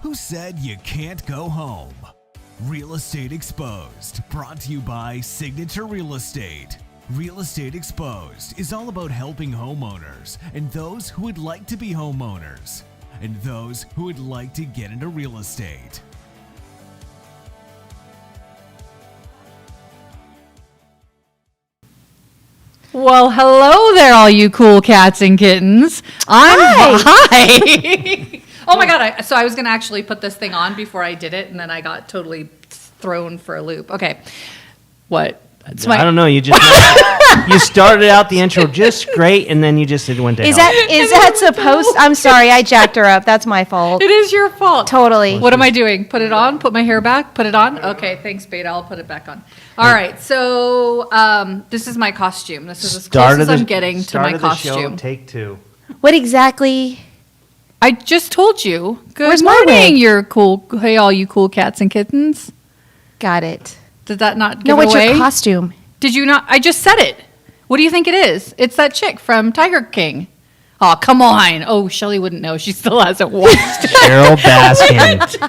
Who said you can't go home? Real Estate Exposed, brought to you by Signature Real Estate. Real Estate Exposed is all about helping homeowners and those who would like to be homeowners and those who would like to get into real estate. Well, hello there, all you cool cats and kittens. Hi. Oh my God. So I was going to actually put this thing on before I did it, and then I got totally thrown for a loop. Okay. What? I don't know. You just you started out the intro just great, and then you just went to hell. Is that supposed? I'm sorry, I jacked her up. That's my fault. It is your fault. Totally. What am I doing? Put it on? Put my hair back? Put it on? Okay, thanks, Beta. I'll put it back on. All right, so this is my costume. This is as close as I'm getting to my costume. Show, take two. What exactly? I just told you. Good Where's my morning, wig? you're cool. Hey, all you cool cats and kittens. Got it. Did that not give No, it what's away? your costume? Did you not? I just said it. What do you think it is? It's that chick from Tiger King. Oh, come on. Oh, Shelly wouldn't know. She still hasn't watched it. Cheryl Baskin.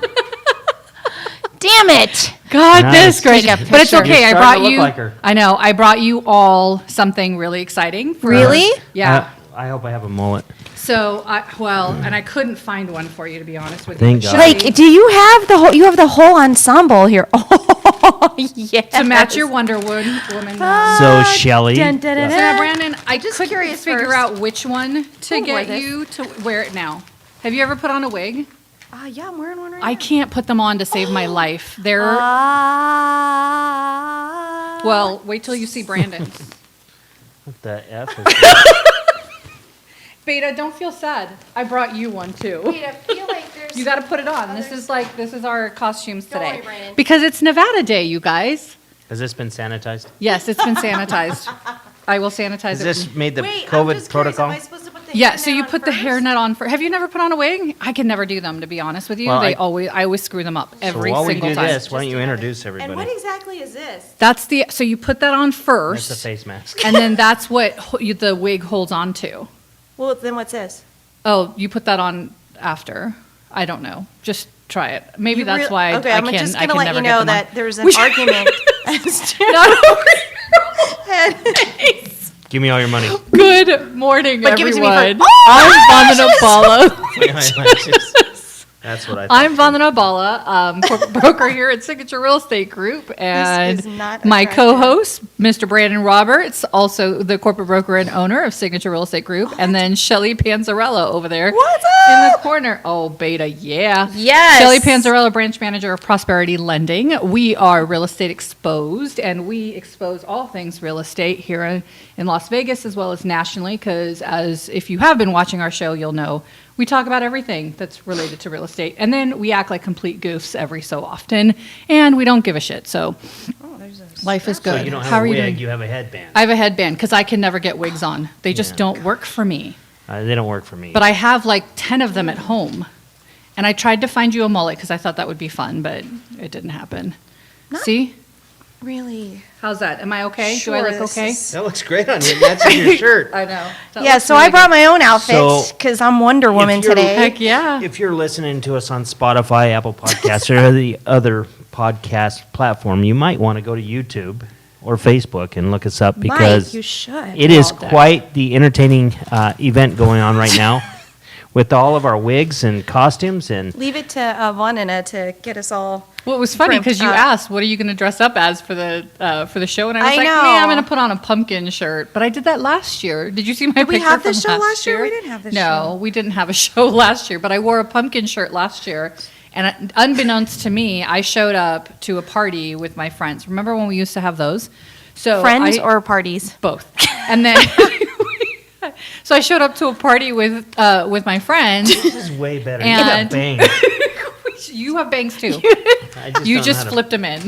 Damn it! Goodness Nice. gracious. Take a But it's picture. okay. You're I starting brought to look you. like her. I know. I brought you all something really exciting. Really? Yeah. I hope I have a mullet. So, and I couldn't find one for you, to be honest with Thank you. God. Shelly, Like, do you have the whole? You have the whole ensemble here. Oh, yeah. to match your Wonder Woman. So Shelly, Dun, dun, dun, So dun. now, Brandon, I just couldn't curious figure first. out which one to Who wore get this? you to wear it now. Have you ever put on a wig? Yeah, I'm wearing one right I now. can't put them on to save my life. They're well. Wait till you see Brandon's. what the F is Beta, don't feel sad. I brought you one too. I feel like there's. You got to put it on. This is our costumes Don't today worry, Brandon. because it's Nevada Day, you guys. Has this been sanitized? Yes, it's been sanitized. I will sanitize Has it. this made the Wait, I'm COVID just curious, protocol? am I supposed to put the Yeah, hairnet so you on put the first? hairnet on for. Have you never put on a wig? I can never do them, to be honest with you. Well, I I always screw them up every so while we single do time. this, why don't you introduce everybody? And what exactly is this? That's so you put that on first, That's a face mask. and then that's what the wig holds on to. Well, then what's this? Oh, you put that on after. I don't know. Just try it. Maybe You that's real- why Okay, I I'm can. just I gonna can let never you get know them on. that there's an We- argument as to Give me all your money. Good morning, But give it to me everyone. first. Oh, I'm Vandana Bala. My eyelashes. That's what I thought. I'm Vandana Bala, corporate broker here at Signature Real Estate Group, and is not my attractive. co-host, Mr. Brandon Roberts, also the corporate broker and owner of Signature Real Estate Group, and then Shelly Panzarella over there What's in the up? corner. Oh, Beta, yeah. Yes. Shelly Panzarella, branch manager of Prosperity Lending. We are Real Estate Exposed, and we expose all things real estate here in Las Vegas as well as nationally, because as if you have been watching our show, you'll know we talk about everything that's related to real estate, and then we act like complete goofs every so often, and we don't give a shit. So life is good. So you don't How have are a you wig, doing? you have a headband. I have a headband because I can never get wigs on. They just Yeah. don't work for me. They don't work for me. But I have like 10 of them at home, and I tried to find you a mullet because I thought that would be fun, but it didn't happen. See? Really? How's that? Am I okay? Sure, Do I look this okay? is- that looks great on you. That's in your shirt. I know. That Yeah, looks so really I brought good. my own outfit So, because I'm Wonder Woman you're- today. Heck yeah. If you're listening to us on Spotify, Apple Podcasts, or the other podcast platform, you might want to go to YouTube or Facebook and look us up because Mike, you should. it is All day. quite the entertaining event going on right now with all of our wigs and costumes. And Leave it to Vanina to get us all. Well, it was funny Primped because you up. asked, "What are you going to dress up as for the show?" And I was I like, know. "Man, I'm going to put on a pumpkin shirt." But I did that last year. Did you see my Did we picture have from this show last year? We didn't have this no, show. we didn't have a show last year. But I wore a pumpkin shirt last year, and unbeknownst to me, I showed up to a party with my friends. Remember when we used to have those? So Friends I- or parties? both, and then. So I showed up to a party with my friends. this is way better. And- You got bangs. You have bangs too. I You don't know just how to- flipped them in.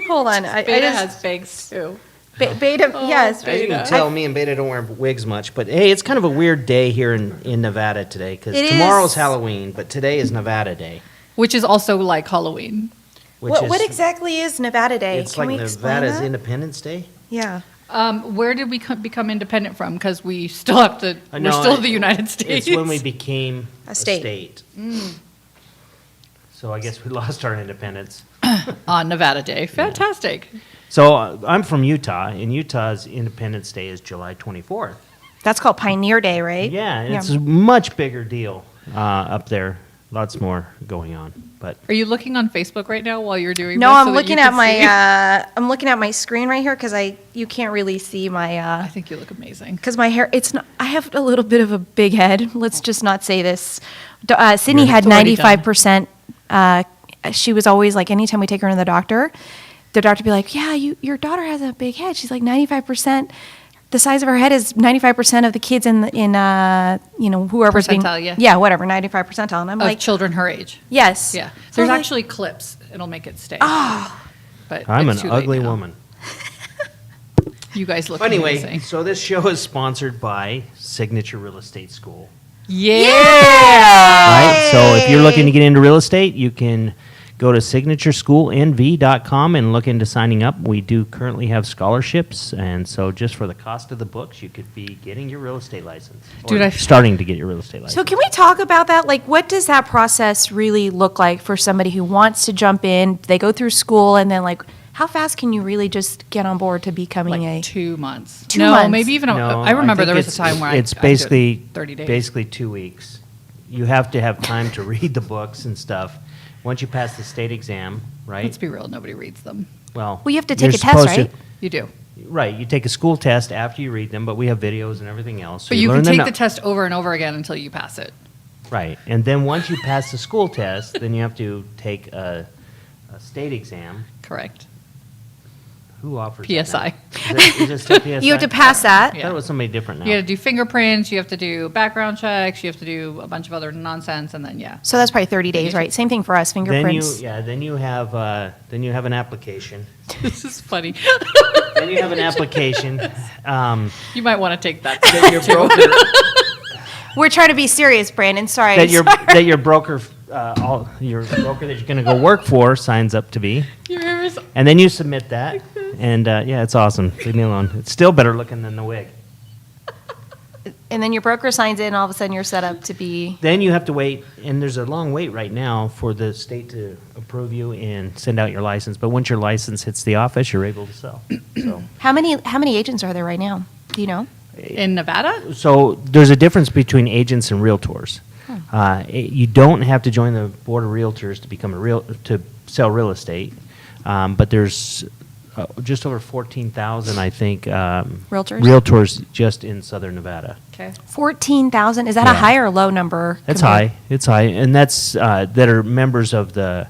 Hold on. I Beta just, has bangs too. Beta, yes. As you can tell, me and Beta don't wear wigs much, but hey, it's kind of a weird day here in Nevada today because It tomorrow's is. Halloween, but today is Nevada Day. Which is also like Halloween. Which What is, exactly is Nevada Day? It's Can like we explain Nevada's that? Independence Day. Yeah. Where did we become independent from? Because we still have to. No, we're still the United States. It's when we became A state. So I guess we lost our independence. On Nevada Day. Fantastic. So I'm from Utah, and Utah's Independence Day is July 24th. That's called Pioneer Day, right? Yeah, and it's a much bigger deal up there. Lots more going on. But Are you looking on Facebook right now while you're doing No, this? I'm so that looking you at can my see? I'm looking at my screen right here because you can't really see I my think you look amazing. because my hair it's not I have a little bit of a big head. Let's just not say this. Sydney You're- had It's already done. 95%. She was always like, anytime we take her to the doctor would be like, yeah, your daughter has a big head. She's like 95%. The size of her head is 95% of the kids in whoever's being Percentile, yeah. whatever 95 percentile. And I'm Of like, children her age. yes, Yeah. So There's like, actually clips. It'll make it stay. But I'm it's an too late ugly now. woman. You guys look Anyway, amazing. so this show is sponsored by Signature Real Estate School. Yeah. Right? So if you're looking to get into real estate, you can go to signatureschoolnv.com and look into signing up. We do currently have scholarships, and so just for the cost of the books, you could be getting your real estate license. Dude, or I- starting to get your real estate license. So can we talk about that? Like, what does that process really look like for somebody who wants to jump in? They go through school, and then like, how fast can you really just get on board to becoming Like 2 months. 2 no, months. maybe even. No, I remember think there was a it's- time where it's I basically did 30 days. basically 2 weeks. You have to have time to read the books and stuff. Once you pass the state exam, right? Let's be real. Nobody reads them. Well, Well, you have to you're take a test, supposed to- right? You do. Right, you take a school test after you read them, but we have videos and everything else. So But you learn can them take out. the test over and over again until you pass it. Right, and then once you pass the school test, then you have to take a state exam. Correct. Who offers that PSI. now? Is it still PSI? You have to pass that. I thought it was somebody different now. You got to do fingerprints. You have to do background checks. You have to do a bunch of other nonsense, and then So that's probably 30 days, right? Same thing for us, Then fingerprints. then you have an application. this is funny. Then you have an application. You might want to take that. That your broker We're trying to be serious, Brandon. Sorry. that your sorry. that your broker your broker that you're going to go work for signs up to be, You remember? and then you submit that, and yeah, it's awesome. Leave me alone. It's still better looking than the wig. And then your broker signs in, all of a sudden you're set up to be. Then you have to wait, and there's a long wait right now for the state to approve you and send out your license. But once your license hits the office, you're able to sell. So, How many agents are there right now? Do you know? In Nevada? so there's a difference between agents and realtors. You don't have to join the board of realtors to become to sell real estate, but there's just over 14,000, I think, realtors just in Southern Nevada. Okay. 14,000. Is that Yeah. a high or low number? That's compared- high. It's high, and that's that are members of the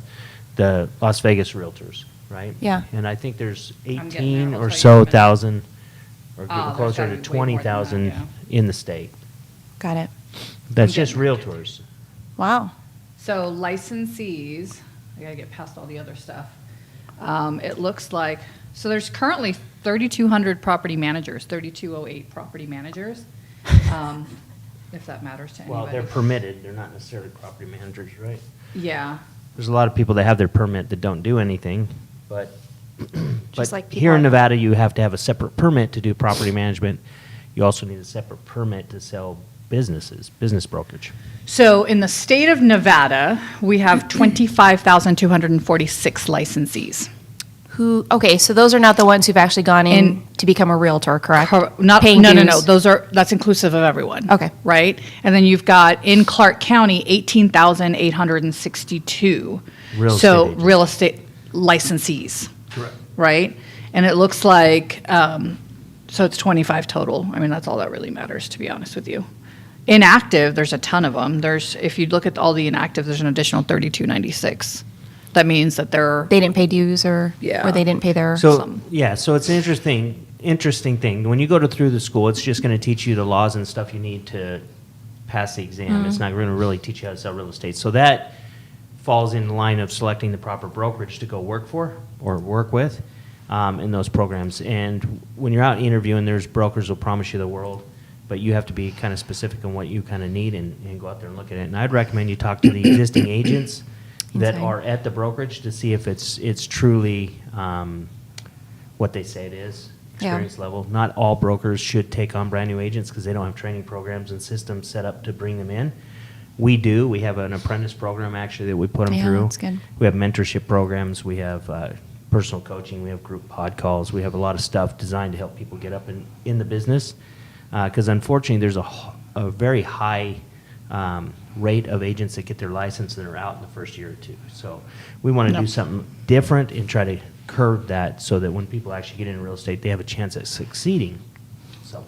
Las Vegas Realtors, right? Yeah. And I think there's getting 18 there. I'll or tell you in a so minute. thousand, or Oh, getting there's closer gotta to be way more than that, 20,000 yeah. in the state. Got it. That's I'm just getting there, realtors. Wow. So licensees, I gotta get past all the other stuff. It looks like, so there's currently 3,200 property managers, 3,208 property managers, if that matters to anybody. Well, they're permitted. They're not necessarily property managers, right? Yeah. There's a lot of people that have their permit that don't do anything, but Just like people here in are- Nevada, you have to have a separate permit to do property management. You also need a separate permit to sell business brokerage. So in the state of Nevada, we have 25,246 licensees. Okay, so those are not the ones who've actually gone in to become a realtor, correct? Not, Paying no, dues. no, no. That's inclusive of everyone. Okay. Right? And then you've got in Clark County, 18,862. Real estate So agents. real estate licensees. Correct. Right? And it looks like, so it's 25 total. I mean, that's all that really matters, to be honest with you. Inactive, there's a ton of them. If you look at all the inactive, there's an additional 3,296. That means that they're, They didn't pay dues or Yeah. or they didn't pay their. So, yeah, so it's an interesting thing. When you go through the school, it's just going to teach you the laws and stuff you need to pass the exam. It's not going to really teach you how to sell real estate. So that falls in the line of selecting the proper brokerage to go work for or work with in those programs. And when you're out interviewing, there's brokers will promise you the world, but you have to be kind of specific on what you kind of need and go out there and look at it. And I'd recommend you talk to the existing agents that Inside. are at the brokerage to see if it's truly what they say it is, Yeah. experience level. Not all brokers should take on brand new agents because they don't have training programs and systems set up to bring them in. We do. We have an apprentice program actually that we put them through. That's good. We have mentorship programs. We have personal coaching. We have group pod calls. We have a lot of stuff designed to help people get up in the business. Because unfortunately, there's a very high rate of agents that get their license and are out in the first year or two. So we want to do something different and try to curb that so that when people actually get into real estate, they have a chance at succeeding. So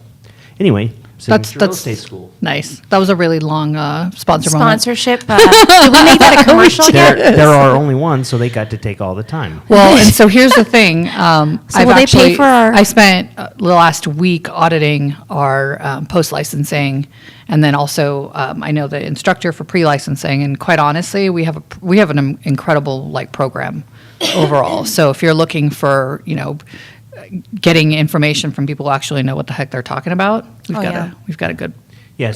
anyway, Signature Real Estate School. Nice. That was a really long sponsor moment. Sponsorship. Did we make that a commercial yet? There are only one, so they got to take all the time. Well, and so here's the thing. will they pay for our- I spent the last week auditing our post-licensing, and then also I know the instructor for pre-licensing. And quite honestly, we have an incredible program overall. So if you're looking for getting information from people who actually know what the heck they're talking about, we've got a good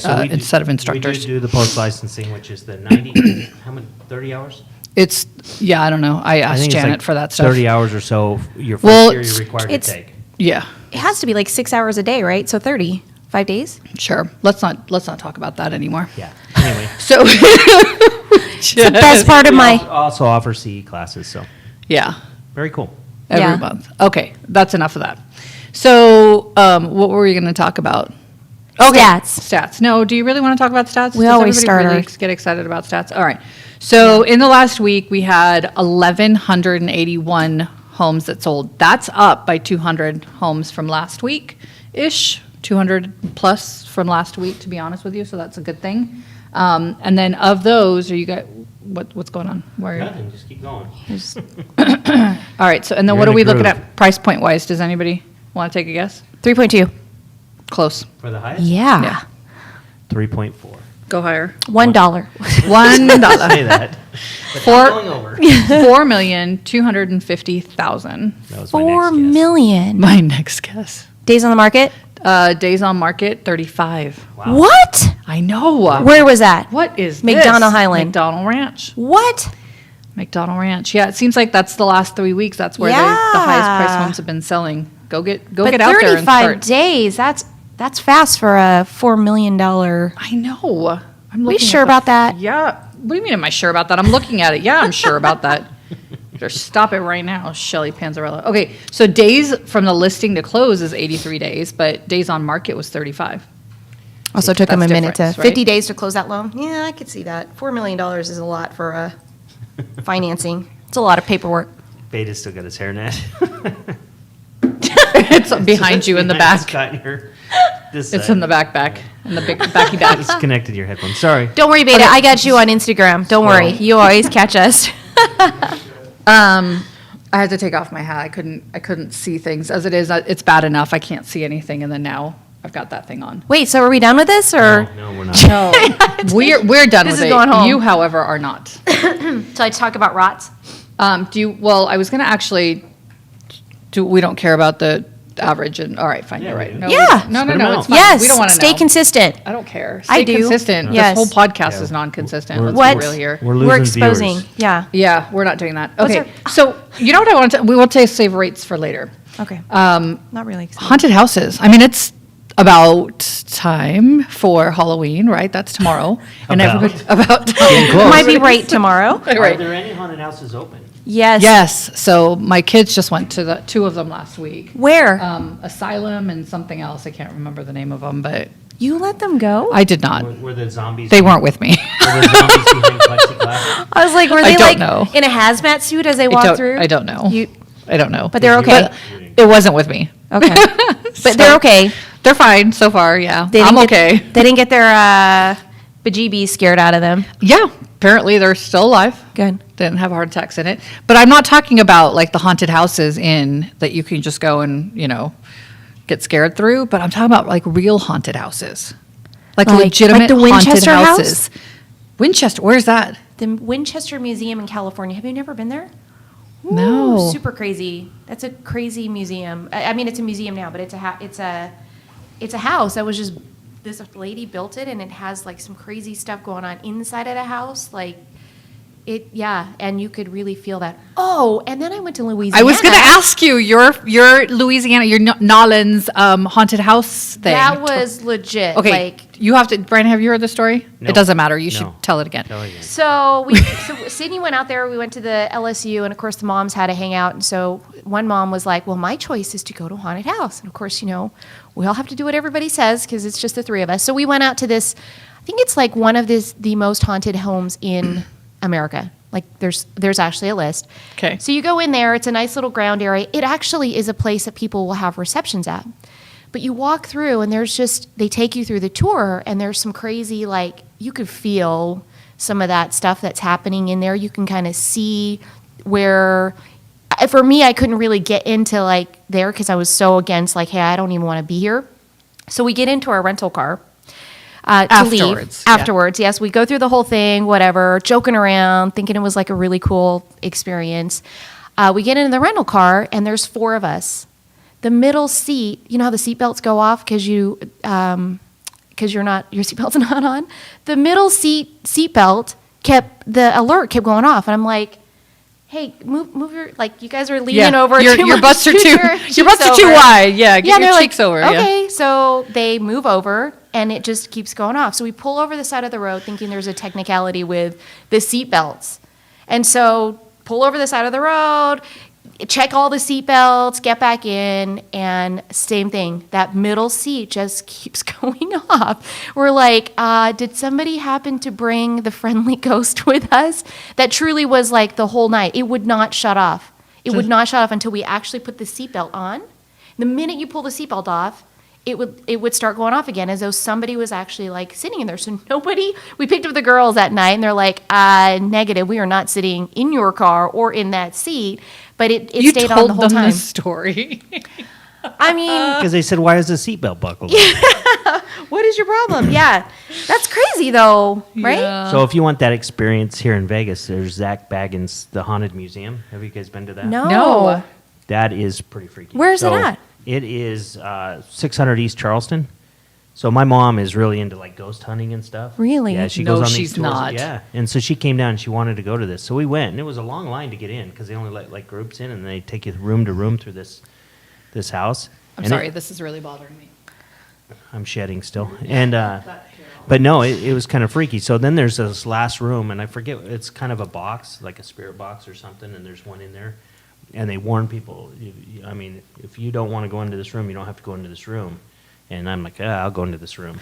set of instructors. We do the post-licensing, which is the 90, how many, 30 hours? It's, I don't know. I asked think it's Janet like for that stuff. 30 hours or so your first Well, year you're required to it's- take. Yeah, It has to be like 6 hours a day, right? So 30, 5 days. sure. Let's not talk about that anymore. Yeah, anyway. So, It's the best part of We my. also offer CE classes, so yeah, very cool. every Yeah. month. Okay, that's enough of that. So, what were we going to talk about? Stats. No, do you really want to talk about stats? We Does always everybody start really our- get excited about stats. All right. So in the last week, we had 1,181 homes that sold. That's up by 200 homes from last week-ish, 200 plus from last week, to be honest with you. So that's a good thing. And then of those, are you guys, what's going on? Where? Nothing, just keep going. All right. So and then You're what in are a we looking groove. at price point wise? Does anybody want to take a guess? 3.2. Close. For the highest? Yeah. 3.4. Go higher. $1. $1. Say that. But Four- not going over. 4,250,000. That was my 4 next guess. million. My next guess. Days on the market? Days on market, 35. Wow. What? I know. Where was that? What is McDonald this? Highland. McDonald Ranch. What? McDonald Ranch. Yeah, it seems like that's the last 3 weeks. That's where the highest price homes have been selling. Go get out there and 35 start. days. That's fast for a $4 million. I know. I'm looking sure at about that? Yeah. What do you mean am I sure about that? I'm looking at it. Yeah, I'm sure about that. Better stop it right now, Shelly Panzarella. Okay, so days from the listing to close is 83 days, but days on market was 35. Also took them a That's minute to difference, right? 50 days to close that loan. Yeah, I could see that. $4 million is a lot for financing. It's a lot of paperwork. Beta's still got his hairnet. It's behind you in the back. It's in the back, in the big backy back. Disconnected your headphones. Sorry. Don't worry, Beta. I got you on Instagram. Don't worry. You always catch us. I had to take off my hat. I couldn't see things as it is. It's bad enough. I can't see anything, and then now I've got that thing on. Wait, so are we done with this, or No, we're not. No, we're done This with is it. going home. You, however, are not. so I talk about rots? Well, I was going to actually. We don't care about the average, and all right, fine, Yeah, you're we right. do. No, Yeah. no, Spit 'em it's out. fine. Yes. We don't want to Stay know. consistent. I don't care. I Stay do. consistent. Yes. This whole podcast Yeah. is non-consistent. We're- Let's What? be real here. We're losing We're exposing. viewers. Yeah. Yeah, we're not doing that. What's Okay, so you know what I want to? We will save rates for later. Okay. Not really excited. Haunted houses. I mean, it's about time for Halloween, right? That's tomorrow. And About. everybody about time. Getting close. Might be right tomorrow. Are Right. there any haunted houses open? Yes. Yes. So my kids just went to the 2 of them last week. Where? Asylum and something else. I can't remember the name of them, but You let them go? I did not. Were the zombies? They weren't with me. Were the zombies behind plexiglass? I was like, were I they don't like know. in a hazmat suit as they walked through? I don't know. You, I don't know. but they're okay. It wasn't with me. Okay. But they're okay. They're fine so far. Yeah, They I'm didn't get- okay. They didn't get their bejeebies scared out of them. Yeah, apparently they're still alive. Good. Didn't have heart attacks in it. But I'm not talking about like the haunted houses that you can just go and, get scared through. But I'm talking about like real haunted houses. Like legitimate the haunted Winchester house? houses. Winchester, where's that? The Winchester Museum in California. Have you never been there? No. Ooh, super crazy. That's a crazy museum. I mean, it's a museum now, but it's a house that was just this lady built it, and it has like some crazy stuff going on inside of the house. Like and you could really feel that. Oh, and then I went to Louisiana. I was going to ask you, your Louisiana, your Nolans haunted house thing. That was legit. Okay, Like, you have to, Brian, have you heard the story? No. It doesn't matter. You should No. tell it again. Tell again. so Sydney went out there. We went to the LSU, and of course the moms had to hang out. And so one mom was like, "Well, my choice is to go to a haunted house." And of course, we all have to do what everybody says because it's just the three of us. So we went out to this. I think it's like one of the most haunted homes in America. Like there's actually a list. Okay. So you go in there. It's a nice little ground area. It actually is a place that people will have receptions at. But you walk through, and they take you through the tour, and there's some crazy, like, you could feel some of that stuff that's happening in there. You can kind of see where, for me, I couldn't really get into, like, there because I was so against, like, hey, I don't even want to be here. So we get into our rental car to leave. Afterwards, yes. We go through the whole thing, whatever, joking around, thinking it was, like, a really cool experience. We get into the rental car, and there's 4 of us. The middle seat, you know how the seatbelts go off because your seatbelt's not on? The middle seatbelt the alert kept going off. And I'm like, hey, move your, like, you guys are leaning over. Your butts are too wide. Yeah, get your cheeks over. Okay, so they move over, and it just keeps going off. So we pull over the side of the road thinking there's a technicality with the seatbelts. And so pull over the side of the road, check all the seatbelts, get back in, and same thing. That middle seat just keeps going off. We're like, did somebody happen to bring the friendly ghost with us? That truly was like the whole night. It would not shut off. It would not shut off until we actually put the seatbelt on. The minute you pull the seatbelt off, it would start going off again, as though somebody was actually like sitting in there. So we picked up the girls that night, and they're like, negative, we are not sitting in your car or in that seat. But it stayed on the whole time. You told them the story. I mean, Because they said, why is the seatbelt buckled? what is your problem? Yeah, that's crazy though, right? Yeah. So if you want that experience here in Vegas, there's Zach Bagans' The Haunted Museum. Have you guys been to that? No. That is pretty freaky. Where's it at? It is 600 East Charleston. So my mom is really into like ghost hunting and stuff. Really? Yeah, she No, goes on she's these tours. not. Yeah, and so she came down and she wanted to go to this. So we went, and it was a long line to get in because they only let like groups in, and they take you room to room through this house. I'm And sorry, this is really bothering me. I'm shedding still. And but no, it was kind of freaky. So then there's this last room, and I forget, it's kind of a box, like a spirit box or something, and there's one in there. And they warn people, I mean, if you don't want to go into this room, you don't have to go into this room. And I'm like, I'll go into this room.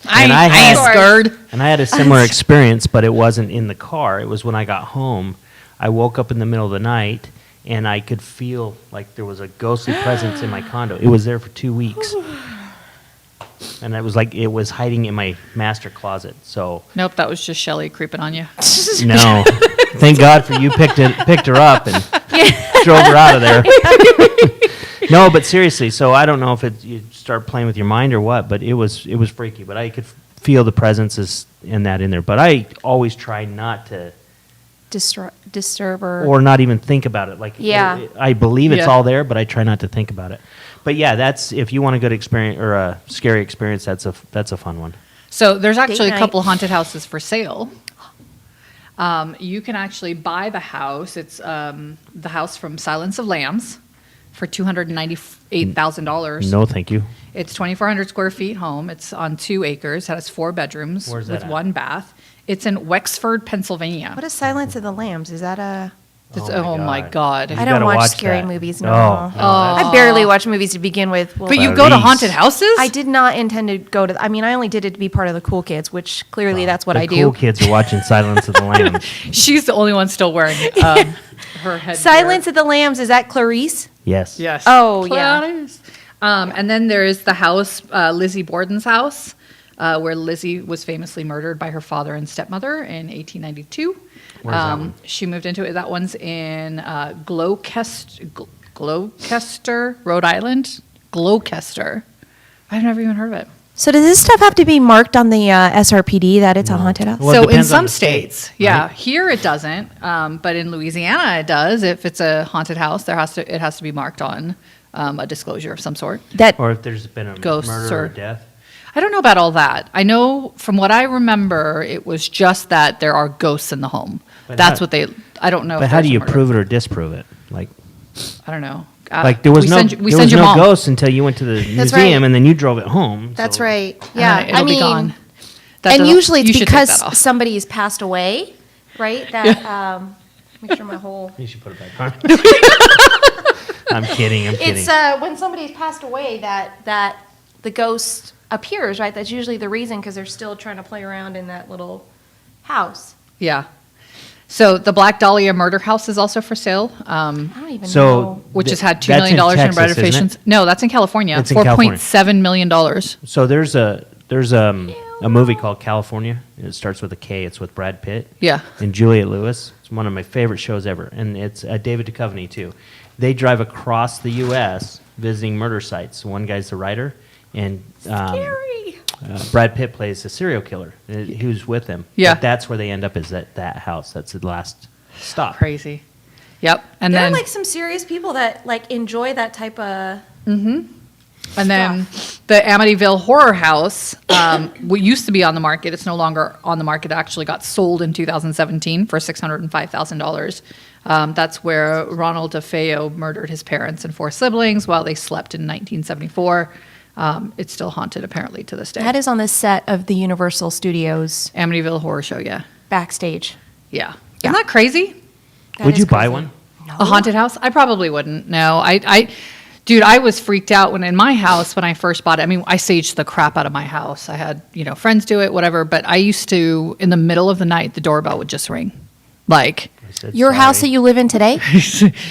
I ain't scared. And I had a similar experience, but it wasn't in the car. It was when I got home. I woke up in the middle of the night, and I could feel like there was a ghostly presence in my condo. It was there for 2 weeks. And it was like it was hiding in my master closet. So Nope, that was just Shelly creeping on you. no, thank God for you picked her up and drove her out of there. No, but seriously, so I don't know if you start playing with your mind or what, but it was freaky. But I could feel the presences in there. But I always try not to disturb or not even think about it. Like, Yeah. I believe it's Yeah. all there, but I try not to think about it. But yeah, that's if you want a good experience or a scary experience, that's a fun one. So there's actually a night. couple haunted houses for sale. You can actually buy the house. It's the house from Silence of Lambs for $298,000. No, thank you. It's 2,400 square feet home. It's on 2 acres. It has 4 bedrooms Where's that with at? 1 bath. It's in Wexford, Pennsylvania. What is Silence of the Lambs? Is that a? Oh my God. You I don't gotta watch watch scary that. movies. No, Oh, I barely watch movies to begin with. Well, But you go to haunted houses? I did not intend to go to. I mean, I only did it to be part of the cool kids, which clearly that's what the I do. cool kids are watching Silence of the Lambs. She's the only one still wearing her head. Silence of the Lambs. Is that Clarice? Yes. Yes. Oh, yeah. Clarice. And then there is the house, Lizzie Borden's house, where Lizzie was famously murdered by her father and stepmother in 1892. Where's that one? She moved into it. That one's in Gloucester, Rhode Island. Gloucester. I've never even heard of it. So does this stuff have to be marked on the SRPD that it's a haunted house? Well, it So in depends on some the state, states, yeah. right? Here it doesn't, but in Louisiana it does. If it's a haunted house, it has to be marked on a disclosure of some sort. That Or if there's been a Ghosts murder or or- death. I don't know about all that. I know from what I remember, it was just that there are ghosts in the home. But That's how- what they. I don't know. But if how do there's you murder. prove it or disprove it? Like I don't know. there was we no send you- we there send was your no mom. ghosts until you went to the That's museum right. and then you drove it home. That's so- right. And Yeah, then it'll be gone. That and doesn't- usually it's you should take that because off. somebody's passed away, right? That make sure my whole. You should put it back on. I'm kidding. It's when somebody's passed away that the ghost appears, right? That's usually the reason because they're still trying to play around in that little house. Yeah. So the Black Dahlia murder house is also for sale, I don't even So- know. which has had $2 That's million in in Texas, isn't it? renovations. No, that's in California. It's in California. $4.7 million. So there's a movie called California. It starts with a K. It's with Brad Pitt. Yeah. And Juliette Lewis. It's one of my favorite shows ever. And it's David Duchovny too. They drive across the U.S. visiting murder sites. One guy's the writer, and Scary. Brad Pitt plays a serial killer who's with him. Yeah. But that's where they end up is at that house. That's the last stop. Crazy. Yep. And There then are like some serious people that like enjoy that type of. And then the Amityville Horror House, what used to be on the market, it's no longer on the market. It actually got sold in 2017 for $605,000. That's where Ronald DeFeo murdered his parents and 4 siblings while they slept in 1974. It's still haunted apparently to this day. That is on the set of the Universal Studios Amityville Horror Show, yeah. backstage. Yeah. Yeah. Isn't that crazy? That Would is you buy crazy. one? A haunted house? I probably wouldn't. No, dude, I was freaked out when in my house when I first bought it. I mean, I saged the crap out of my house. I had, friends do it, whatever. But I used to, in the middle of the night, the doorbell would just ring. Like, I said Your house that sorry. you live in today?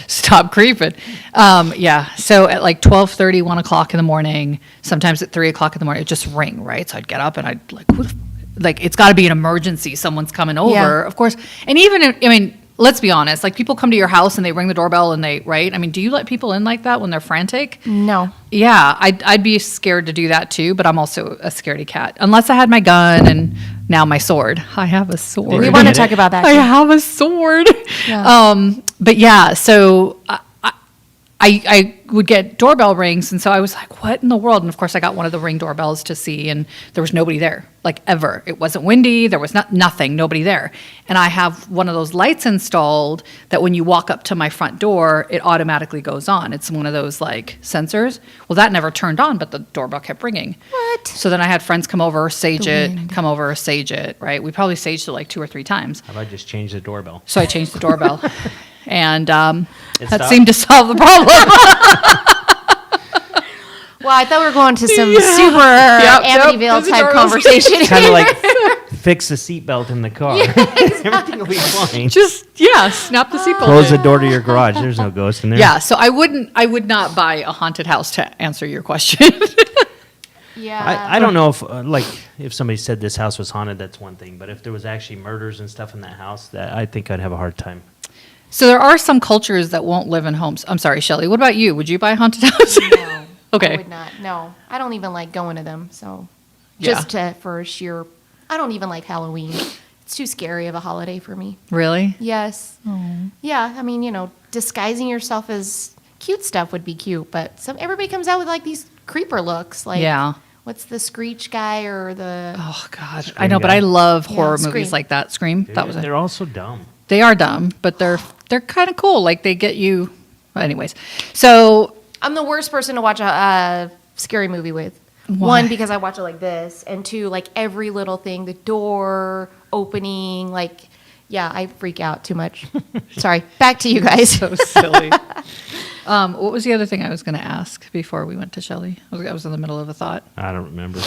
stop creeping. Yeah. So at like 12:30, 1 o'clock in the morning, sometimes at 3 o'clock in the morning, it would just ring, right? So I'd get up and I'd like, it's got to be an emergency. Someone's coming over, Yeah. of course. And even, let's be honest, like people come to your house and they ring the doorbell and right? I mean, do you let people in like that when they're frantic? No. Yeah, I'd be scared to do that too, but I'm also a scaredy cat. Unless I had my gun and now my sword. I have a sword. We you want to get talk it? about that. I too. have a sword. Yeah. But yeah, so I would get doorbell rings, and so I was like, what in the world? And of course, I got one of the Ring doorbells to see, and there was nobody there, like ever. It wasn't windy. There was nothing, nobody there. And I have one of those lights installed that when you walk up to my front door, it automatically goes on. It's one of those like sensors. Well, that never turned on, but the doorbell kept ringing. What? So then I had friends come over, sage The it, wind. come over, sage it, right? We probably saged it like 2 or 3 times. How about just change the doorbell? So I changed the doorbell, and It that stopped? seemed to solve the problem. Well, I thought we were going to some Yeah. super Yep, Amityville this is type our- conversation. Kind of like fix the seatbelt in the car. Everything will be fine. Just snap the seatbelt. Close in. the door to your garage. There's no ghost in there. Yeah, so I would not buy a haunted house to answer your question. Yeah. I don't know if somebody said this house was haunted, that's one thing. But if there was actually murders and stuff in that house, I think I'd have a hard time. So there are some cultures that won't live in homes. I'm sorry, Shelley. What about you? Would you buy a haunted house? No. Okay. I would not. No. I don't even like going to them. So Yeah. just for sheer, I don't even like Halloween. It's too scary of a holiday for me. Really? Yes. Yeah. I mean, disguising yourself as cute stuff would be cute, but everybody comes out with like these creeper looks. Like, Yeah. what's the Screech guy or the? Oh God, Scream I know, but guy. I love Yeah, horror Scream. movies like that. Scream. That was it. They're all so dumb. They are dumb, but they're kind of cool. Like they get you. Well, anyways, so I'm the worst person to watch a scary movie with. Why? 1, because I watch it like this, and 2, like every little thing, the door opening, like, yeah, I freak out too much. Sorry, back to you guys. so silly. What was the other thing I was going to ask before we went to Shelley? I was in the middle of a thought. I don't remember.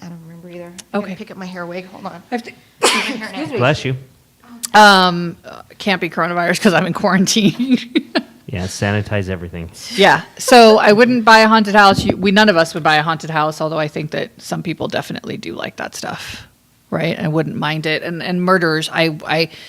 I don't remember either. I Okay. gotta pick up my hair wig. Hold on. I have to, Bless you. can't be coronavirus because I'm in quarantine. Yeah, sanitize everything. Yeah. So I wouldn't buy a haunted house. None of us would buy a haunted house, although I think that some people definitely do like that stuff. Right. I wouldn't mind it. And murders,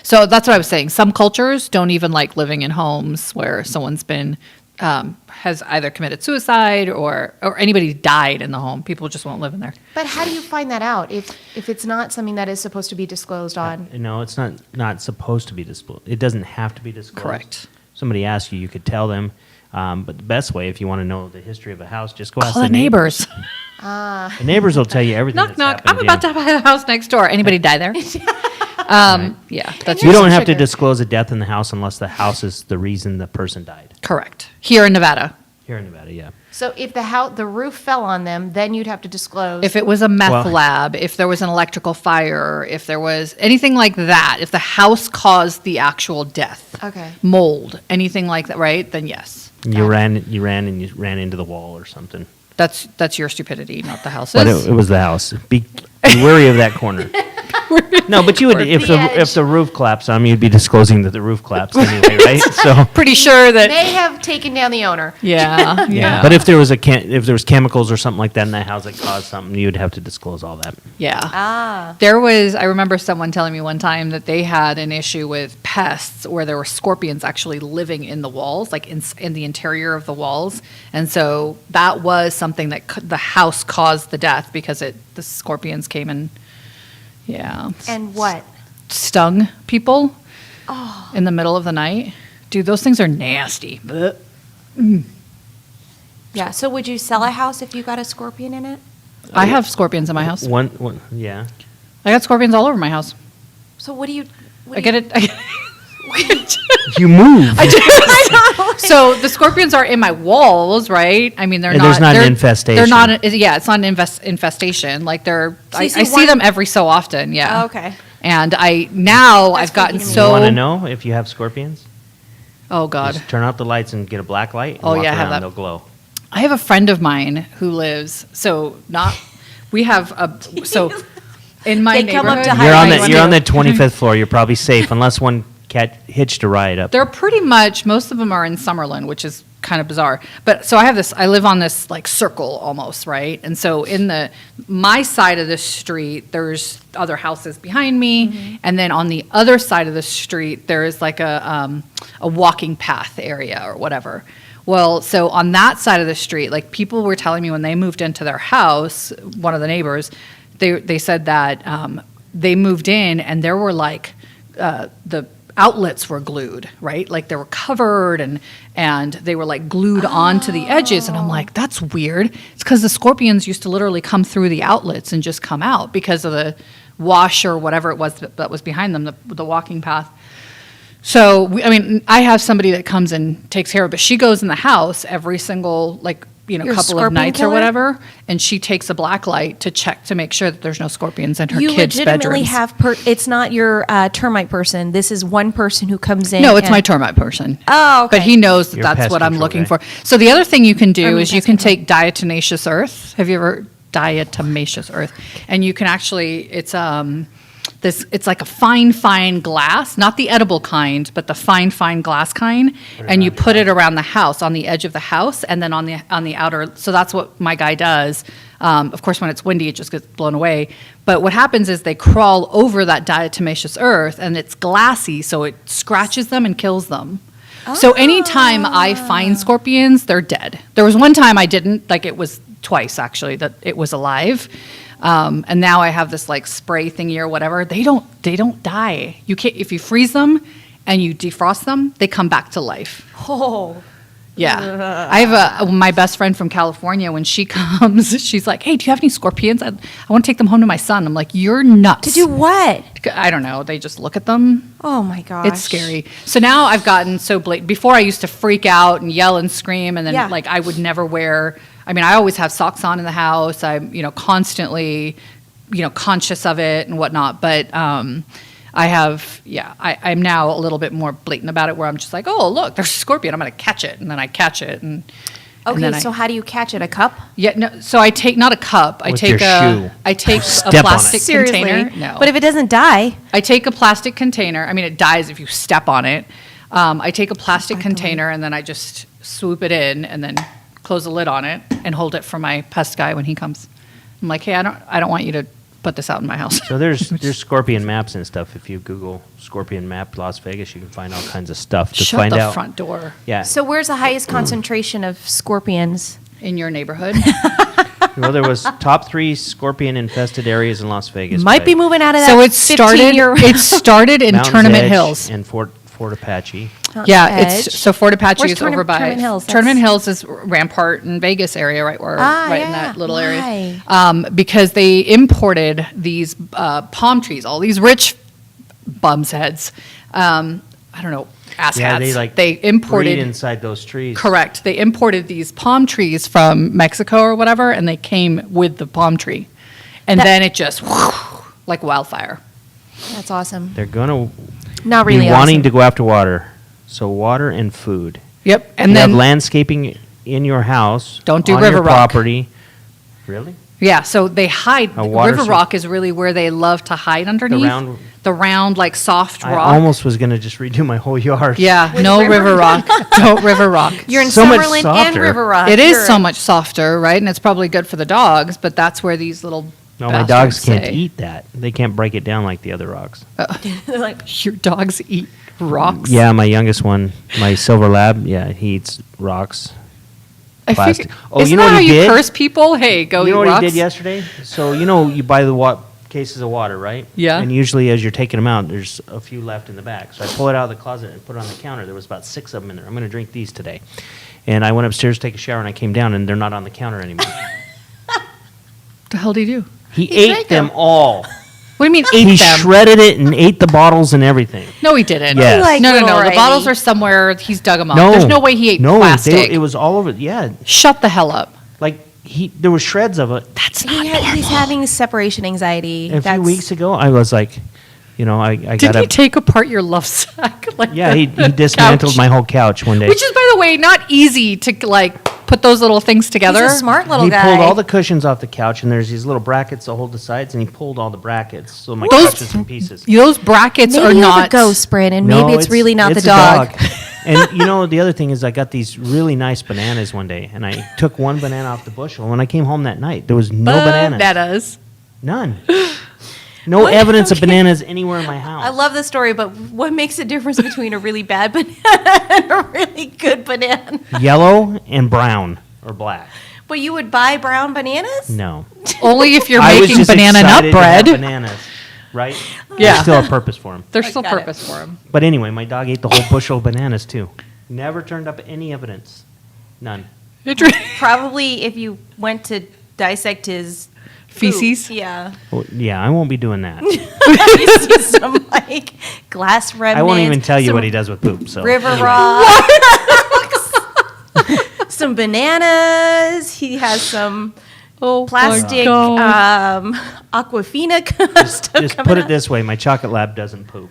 so that's what I was saying. Some cultures don't even like living in homes where someone's been, has either committed suicide or anybody died in the home. People just won't live in there. But how do you find that out if it's not something that is supposed to be disclosed on? No, it's not supposed to be disclosed. It doesn't have to be disclosed. Correct. Somebody asks you could tell them. But the best way, if you want to know the history of a house, just go ask Call the neighbors. The neighbors will tell you everything. Knock, that's knock. happened I'm about to buy the house next door. Anybody die there? Yeah, that's You don't just have to trigger. disclose a death in the house unless the house is the reason the person died. Correct. Here in Nevada. Here in Nevada, yeah. So if the roof fell on them, then you'd have to disclose. If it was a meth Well- lab, if there was an electrical fire, if there was anything like that, if the house caused the actual death, Okay. mold, anything like that, right? Then yes, You ran into the wall or something. that's your stupidity, not the house's. But it was the house. Be wary of that corner. No, but you would if the roof collapsed on you, you'd be disclosing that the roof collapsed anyway, right? So, Pretty sure that. They have taken down the owner. Yeah, yeah. but if there was chemicals or something like that in that house that caused something, you'd have to disclose all that. Yeah. Ah. I remember someone telling me one time that they had an issue with pests where there were scorpions actually living in the walls, like in the interior of the walls. And so that was something that the house caused the death because the scorpions came and, And what? stung people in the middle of the night. Dude, those things are nasty. Blech. Yeah. So would you sell a house if you got a scorpion in it? I have scorpions in my house. One, yeah. I got scorpions all over my house. So what do you? I get it. You move. So the scorpions are in my walls, right? I mean, And there's not an infestation. They're not. It's not an infestation. Like I see them every so often. Yeah. Oh, okay. And I've gotten freaky to me. You so. want to know if you have scorpions? Oh God. Just turn out the lights and get a black light. And Oh, walk yeah, I have around, that. They'll glow. I have a friend of mine who lives. We have in my They come up neighborhood. to You're on the 25th floor. You're probably safe unless one cat hitched a ride up. They're pretty much, most of them are in Summerlin, which is kind of bizarre. But so I live on this like circle almost, right? And so in my side of the street, there's other houses behind me. And then on the other side of the street, there is like a walking path area or whatever. Well, so on that side of the street, like people were telling me when they moved into their house, one of the neighbors, they said that they moved in and there were like the outlets were glued, right? Like they were covered and they were like glued onto the edges. And I'm like, that's weird. It's because the scorpions used to literally come through the outlets and just come out because of the wash or whatever it was that was behind them, the walking path. So, I have somebody that comes and takes care of it, but she goes in the house every single, Your couple of scorpion nights killer? or whatever, and she takes a black light to check to make sure that there's no scorpions in her You kids' legitimately bedrooms. have. It's not your termite person. This is one person who comes in. No, it's and- my termite person. Oh, okay. But he knows that Your that's pest what I'm control looking guy. for. So the other thing you can I do mean, is you pest can control. take diatomaceous earth. Have you ever diatomaceous earth? And you can actually it's like a fine glass, not the edible kind, but the fine glass kind, and you put it around the house, on the edge of the house, and then on the outer. So that's what my guy does. Of course, when it's windy, it just gets blown away. But what happens is they crawl over that diatomaceous earth, and it's glassy, so it scratches them and kills them. So anytime I find scorpions, they're dead. There was one time I didn't, it was twice actually, that it was alive. And now I have this spray thingy or whatever. They don't die. You can't, if you freeze them and you defrost them, they come back to life. Oh. Yeah. I have my best friend from California. When she comes, she's like, "Hey, do you have any scorpions? I want to take them home to my son." I'm like, "You're nuts." To do what? I don't know. They just look at them. Oh my gosh. It's scary. So now I've gotten so blatant. Before I used to freak out and yell and scream, and then Yeah. I would never wear. I always have socks on in the house. I'm constantly conscious of it and whatnot. But I'm now a little bit more blatant about it, where I'm just like, oh look, there's a scorpion. I'm going to catch it, and then I catch it. And Okay, then so how do you catch it? A cup? so I take not a cup. I With take your shoe. I take a Step on it. plastic Seriously? container. No, But if it doesn't die, I take a plastic container. It dies if you step on it. I take a plastic container and then I just swoop it in and then close the lid on it and hold it for my pest guy when he comes. I'm like, hey, I don't want you to put this out in my house. So there's scorpion maps and stuff. If you Google scorpion map Las Vegas, you can find all kinds of stuff to Shut find the out. front door Yeah. so where's the highest concentration of scorpions? in your neighborhood. Well, there was top 3 scorpion infested areas in Las Vegas. Might by be moving out of that. So it started. 15-year It started in Mountains Tournament Edge Hills. and Fort Apache. Yeah, edge. it's so Fort Apache Where's is over by Tournament Hills? Tournament Hills is Rampart and Vegas area, right? Where right in that little Why? area. Because they imported these palm trees, all these rich bums heads. I don't know, ass Yeah, hats. they imported breed inside those trees. Correct. They imported these palm trees from Mexico or whatever, and they came with the palm tree, and then it just like wildfire. That's awesome. They're gonna Not really be wanting awesome. to go after water. So water and food. Yep. And And you then have landscaping in your house. Don't do on river your rock. property. Really? yeah, so they hide. A water River source. rock is really where they love to hide underneath. The round like soft I rock. almost was gonna just redo my whole yard. Yeah, With no river river rock. Don't river rock. You're in So much Summerlin and softer. River Rock. It is You're- so much softer, right? And it's probably good for the dogs, but that's where these little No, my dogs bastards can't say, eat that. They can't break it down like the other rocks. They're like, Your dogs eat rocks? Yeah, my youngest one, my silver lab, yeah, he eats rocks. I plastic. figure, Oh, isn't you know that what how he you did? curse people? Hey, go You know eat what rocks. he did yesterday? So you buy the cases of water, right? Yeah. And usually as you're taking them out, there's a few left in the back. So I pull it out of the closet and put it on the counter. There was about 6 of them in there. I'm going to drink these today. And I went upstairs to take a shower and I came down and they're not on the counter anymore. What the hell did he do? He drank ate them them. all. What do you mean ate He them? shredded it and ate the bottles and everything. No, he didn't. Yes. Like no. little The Riley. bottles are somewhere. He's dug them up. No. There's no way he ate no, plastic. it was all over. Yeah. Shut the hell up. Like there were shreds of it. That's not normal. he's having separation anxiety. A few weeks ago, I was like, I Did got he take apart your love sack? Like Yeah, the he dismantled couch? my whole couch one day. Which is, by the way, not easy to like put those little things together. He's a smart little He guy. pulled all the cushions off the couch, and there's these little brackets that hold the sides, and he pulled all the brackets, so my Those- couch is in pieces. Those brackets Maybe are you not have a ghost, Brandon. No, Maybe it's really not the it's a dog. And the other thing is I got these really nice bananas one day, and I took one banana off the bushel. When I came home that night, there was no bananas. bananas. None. No evidence of bananas anywhere in my house. I love this story, but what makes the difference between a really bad banana and a really good banana? Yellow and brown or black. But you would buy brown bananas? No. Only if you're I was making just banana nut excited to have bread. bananas, right? Yeah. There's still a purpose for them. There's still got it. purpose for them. But anyway, my dog ate the whole bushel of bananas too. Never turned up any evidence. None. Probably if you went to dissect his Feces? poop, yeah. Well, yeah, I won't be doing that. You see some like glass remnants. I won't even tell you some what he does with poop. So River anyway. rocks. Some bananas. He has some Oh, plastic Aquafina stuff Just coming put it out. this way: my chocolate lab doesn't poop.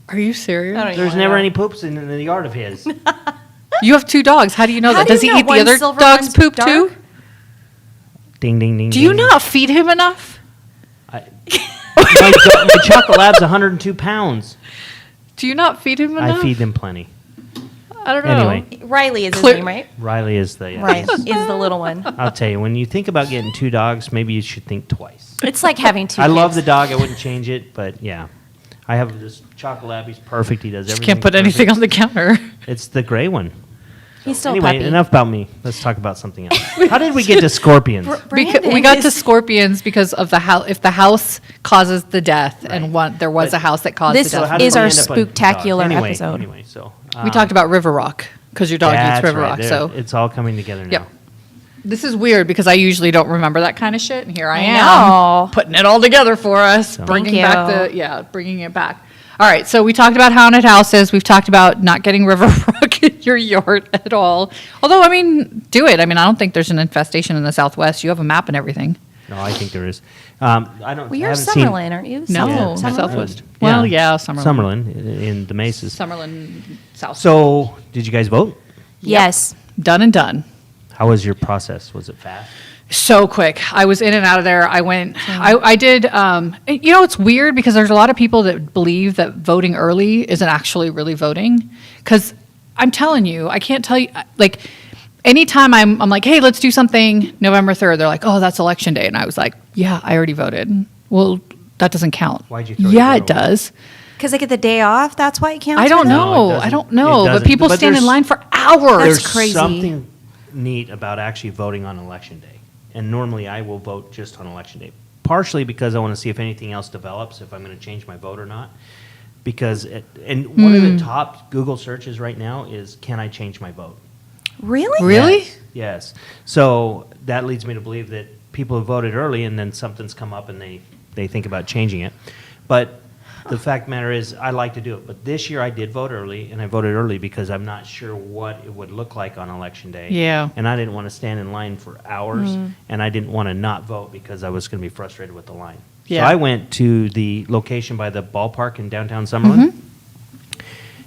Are you serious? I don't even There's wanna never know. any poops in the yard of his. You have 2 dogs. How do you know How that? do Does you he know? eat the One's other silver, dog's one's poop dark? too? Ding, ding, ding. Do you ding. not feed him enough? My chocolate lab's 102 pounds. Do you not feed him enough? I feed them plenty. I don't know. Anyway. Riley is his Clear- name, right? Riley is the. Right, is the little one. I'll tell you, when you think about getting 2 dogs, maybe you should think twice. It's like having 2 I kids. love the dog. I wouldn't change it, but yeah. I have this chocolate lab. He's perfect. He does Just everything. can't put anything on the counter. It's the gray one. He's still a Anyway, puppy. enough about me. Let's talk about something else. How did we get to scorpions? Because we got to scorpions because of the house. If the house causes the death, and there was But a house that caused this the So death. how did is we our end up on spooktacular dogs? Anyway, episode. Anyway, so We talked about River Rock because your dog eats that's River right. Rock. There- So it's all coming together now. Yep. This is weird because I usually don't remember that kind of shit, and here I am know. putting it all together for us, bringing Thank back you. bringing it back. All right, so we talked about haunted houses. We've talked about not getting River Rock in your yard at all. Although, I mean, do it. I mean, I don't think there's an infestation in the Southwest. You have a map and everything. No, I think there is. I don't. Well, you're I haven't seen Summerlin, aren't you? No, Yeah. Southwest. Yeah. Well, yeah, Summerlin. Summerlin in the Mesas. Summerlin, South. So, did you guys vote? Yes. Done and done. How was your process? Was it fast? So quick. I was in and out of there. I went, I did, it's weird because there's a lot of people that believe that voting early isn't actually really voting. Because I'm telling you, I can't tell you, like, anytime I'm like, hey, let's do something November 3rd, they're like, oh, that's election day. And I was like, yeah, I already voted. Well, that doesn't count. Why'd you throw Yeah, your it vote away? does. Because they get the day off. That's why it counts. I don't for them? No, it know. doesn't. I don't It know. But doesn't. people But stand in there's- line for hours. There's crazy. something neat about actually voting on election day. And normally I will vote just on election day. Partially because I want to see if anything else develops, if I'm going to change my vote or not. because and one of the top Google searches right now is, can I change my vote? Really? Really? Yes. So that leads me to believe that people have voted early and then something's come up and they think about changing it. But the fact of the matter is, I like to do it. But this year I did vote early, and I voted early because I'm not sure what it would look like on Election Day. Yeah. And I didn't want to stand in line for hours, and I didn't want to not vote because I was going to be frustrated with the line. Yeah. So I went to the location by the ballpark in downtown Summerlin.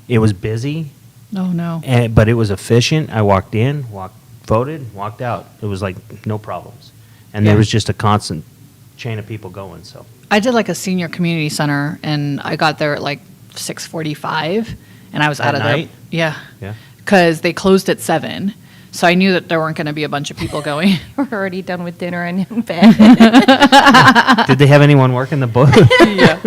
It was busy, Oh, no. but it was efficient. I walked in, voted, walked out. It was like no problems. And Yeah. there was just a constant chain of people going, so. I did like a senior community center, and I got there at like 6:45, and I was out At of night? there. Yeah. Yeah. Because they closed at 7. So I knew that there weren't going to be a bunch of people going. We're already done with dinner and in bed. Did they have anyone working the boat? Yeah.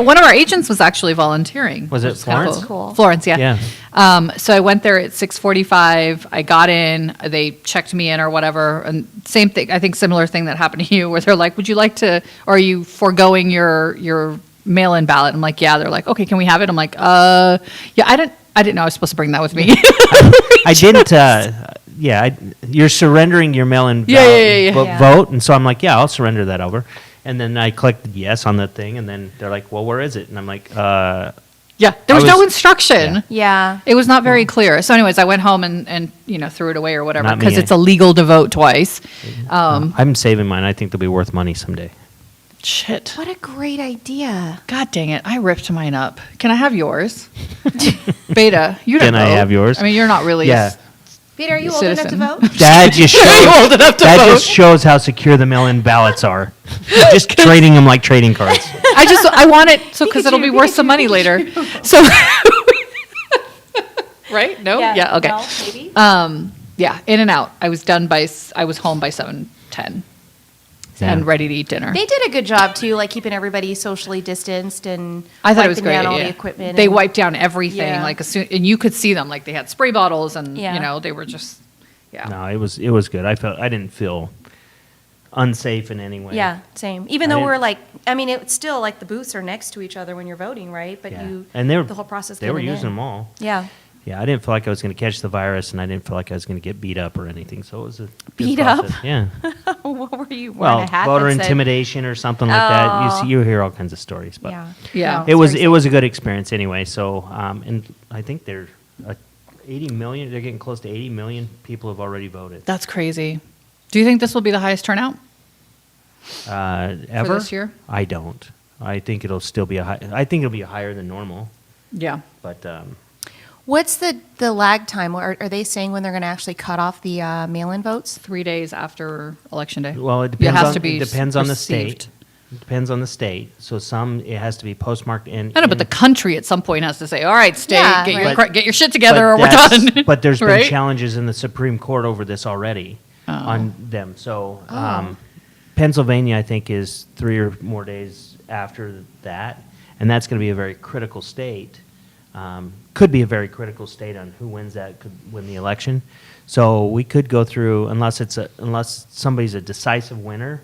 One of our agents was actually volunteering. Was it which kinda Florence? Cool. Florence, yeah. Yeah. So I went there at 6:45. I got in. They checked me in or whatever. And same thing, I think similar thing that happened to you, where they're like, would you like to, or are you foregoing your mail-in ballot? I'm like, yeah. They're like, okay, can we have it? I'm like, yeah, I didn't know I was supposed to bring that with me. I didn't, you're surrendering your mail-in Yeah, ballot yeah, yeah, yeah. vote, and so I'm like, yeah, I'll surrender that over. And then I clicked yes on the thing, and then they're like, well, where is it? And I'm like, Yeah, there was I no was- instruction. yeah. Yeah. It was not very clear. So, anyways, I went home and threw it away or whatever Not me, because eh? it's illegal to vote twice. I'm saving mine. I think they'll be worth money someday. Shit. What a great idea. God dang it! I ripped mine up. Can I have yours? Beta, you don't Can I vote. have yours? I mean, you're not really. Yeah. Peter, are you old enough to Citizen. vote? That just shows, old enough to that vote. just shows how secure the mail-in ballots are. Just trading them like trading cards. I want it so because it'll be worth some money later. So. Right? No. Yeah. Okay. No, maybe. Yeah. In and out. I was home by 7:10 and ready to eat dinner. They did a good job too, like keeping everybody socially distanced and I thought it was wiping great. down all yeah. the equipment. They and- wiped down everything, Yeah. like and you could see them, like they had spray bottles, and Yeah. they were just, yeah. No, it was good. I didn't feel unsafe in any way. Yeah, same. Even I though we're didn't- like, I mean, it's still like the booths are next to each other when you're voting, right? But Yeah. you, And the whole process. they were getting using in. them all. Yeah. Yeah, I didn't feel like I was going to catch the virus, and I didn't feel like I was going to get beat up or anything. So it was a good Beat up? process. Yeah. What were you wearing Well, a hat voter that said- intimidation or something like that. You hear all kinds of stories, but Yeah. Yeah. No, it was seriously. it was a good experience anyway. So and I think they're 80 million. They're getting close to 80 million people have already voted. That's crazy. Do you think this will be the highest turnout? Ever this year? I don't. I think it'll still be I think it'll be higher than normal, Yeah. but. What's the lag time? Are they saying when they're going to actually cut off the mail-in votes? 3 days after election day. Well, it depends. has on, to be it depends on the received. state. It depends on the state. So it has to be postmarked in. I know, but the country at some point has to say, all right, state, Yeah, get, right. get your shit together or we're done. But there's been Right? challenges in the Supreme Court over this already on them. So Oh. Pennsylvania, I think, is 3 or more days after that, and that's going to be a very critical state. Could be a very critical state on who wins that, could win the election. So we could go through, unless somebody's a decisive winner.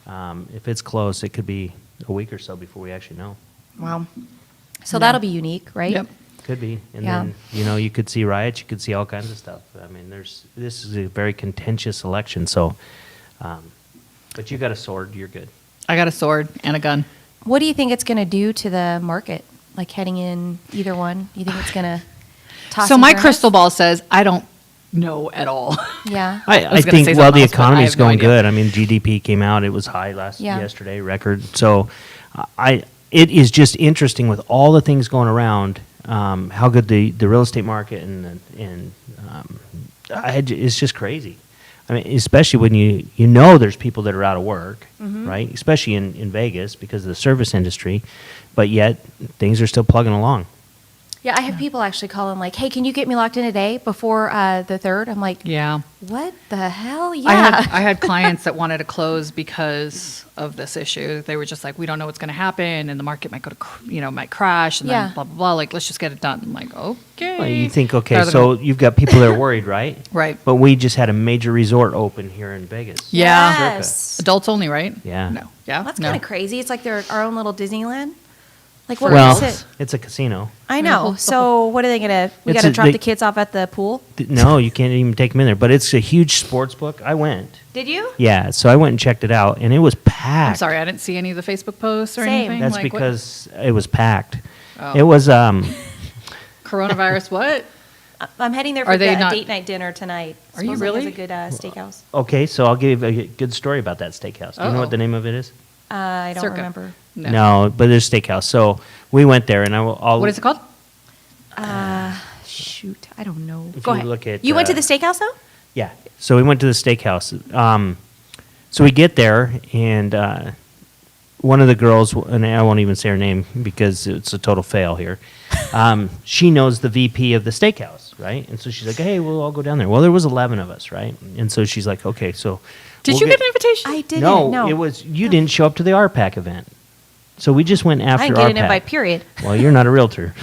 If it's close, it could be a week or so before we actually know. Wow. So that'll be unique, right? Yep. Could be, and Yeah. then you could see riots, you could see all kinds of stuff. I mean, this is a very contentious election. So, but you got a sword, you're good. I got a sword and a gun. What do you think it's going to do to the market, like heading in either one? You think it's going to toss? So some my fairness? crystal ball says I don't know at all. Yeah. I was gonna think say well, something the else, but I economy's have no going idea. good. I mean, GDP came out; it was high Yeah. yesterday, record. So, it is just interesting with all the things going around. How good the real estate market and it's just crazy. I mean, especially when you know there's people that are out of work, right? Especially in Vegas because of the service industry, but yet things are still plugging along. Yeah, I have people actually calling like, "Hey, can you get me locked in today before the 3rd?" I'm like, Yeah. "What the hell?" Yeah. I had clients that wanted to close because of this issue. They were just like, we don't know what's going to happen, and the market might go to, might crash, and Yeah. then blah blah blah. Like, let's just get it done. I'm like, okay. Well, you think, okay, Rather so than- you've got people that are worried, right? Right. But we just had a major resort open here in Vegas. Yeah. Yes. Adults only, right? Yeah. No. Yeah. That's no. kind of crazy. It's like they're our own little Disneyland. Like, what Well, is it? it's a casino. I know. So what are they gonna? We It's got to a- drop they- the kids off at the pool. No, you can't even take them in there. But it's a huge sports book. I went. Did you? Yeah, so I went and checked it out, and it was packed. I'm sorry, I didn't see any of the Facebook posts or Same. anything. That's like, what- because it was packed. Oh. It was coronavirus. What? I'm heading there Are for they the not- date night dinner tonight. Are you Supposedly really? has a good steakhouse. okay. So I'll give a good story about that steakhouse. Do you know Uh-oh. what the name of it is? I don't Circa. remember. No, but there's a steakhouse. So we went there, and I'll. What is it called? Shoot, I don't know. If Go you ahead. look at, you went to uh, the steakhouse though? Yeah. So we went to the steakhouse. So we get there, and one of the girls, and I won't even say her name because it's a total fail here. She knows the VP of the steakhouse, right? And so she's like, "Hey, we'll all go down there." Well, there was 11 of us, right? And so she's like, "Okay, so." Did we'll you get an invitation? I didn't. No, it was you didn't show up to the RPAC event. So we just went after I didn't get an RPAC. invite. Period. Well, you're not a realtor.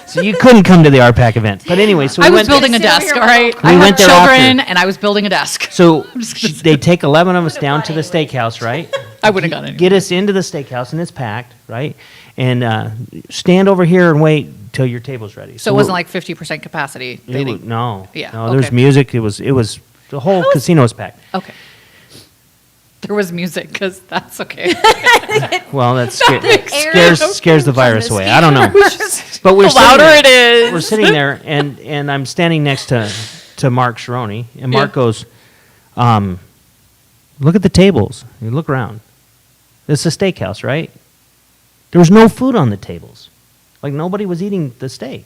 So you couldn't come to the RPAC event. But anyway, so we I was went building a Sit over desk, here all right? while- I We have went there children, after. and I was building a desk. So just gonna say. they take 11 of us down gone to the anyway. steakhouse, right? I wouldn't have gone anyway. Get us into the steakhouse, and it's packed, right? And stand over here and wait till your table's ready. So it wasn't like 50% capacity. They it, didn't- no, Yeah, no. There was okay. music. It was the whole casino was packed. Okay. There was music, because that's okay. Well, that Air scares the virus from the away. I don't know. But The we're sitting louder there- it is. We're sitting there, and I'm standing next to Mark Sharoni, and Mark Yeah. goes, "Look at the tables. You look around. This is a steakhouse, right? There was no food on the tables. Like nobody was eating the steak.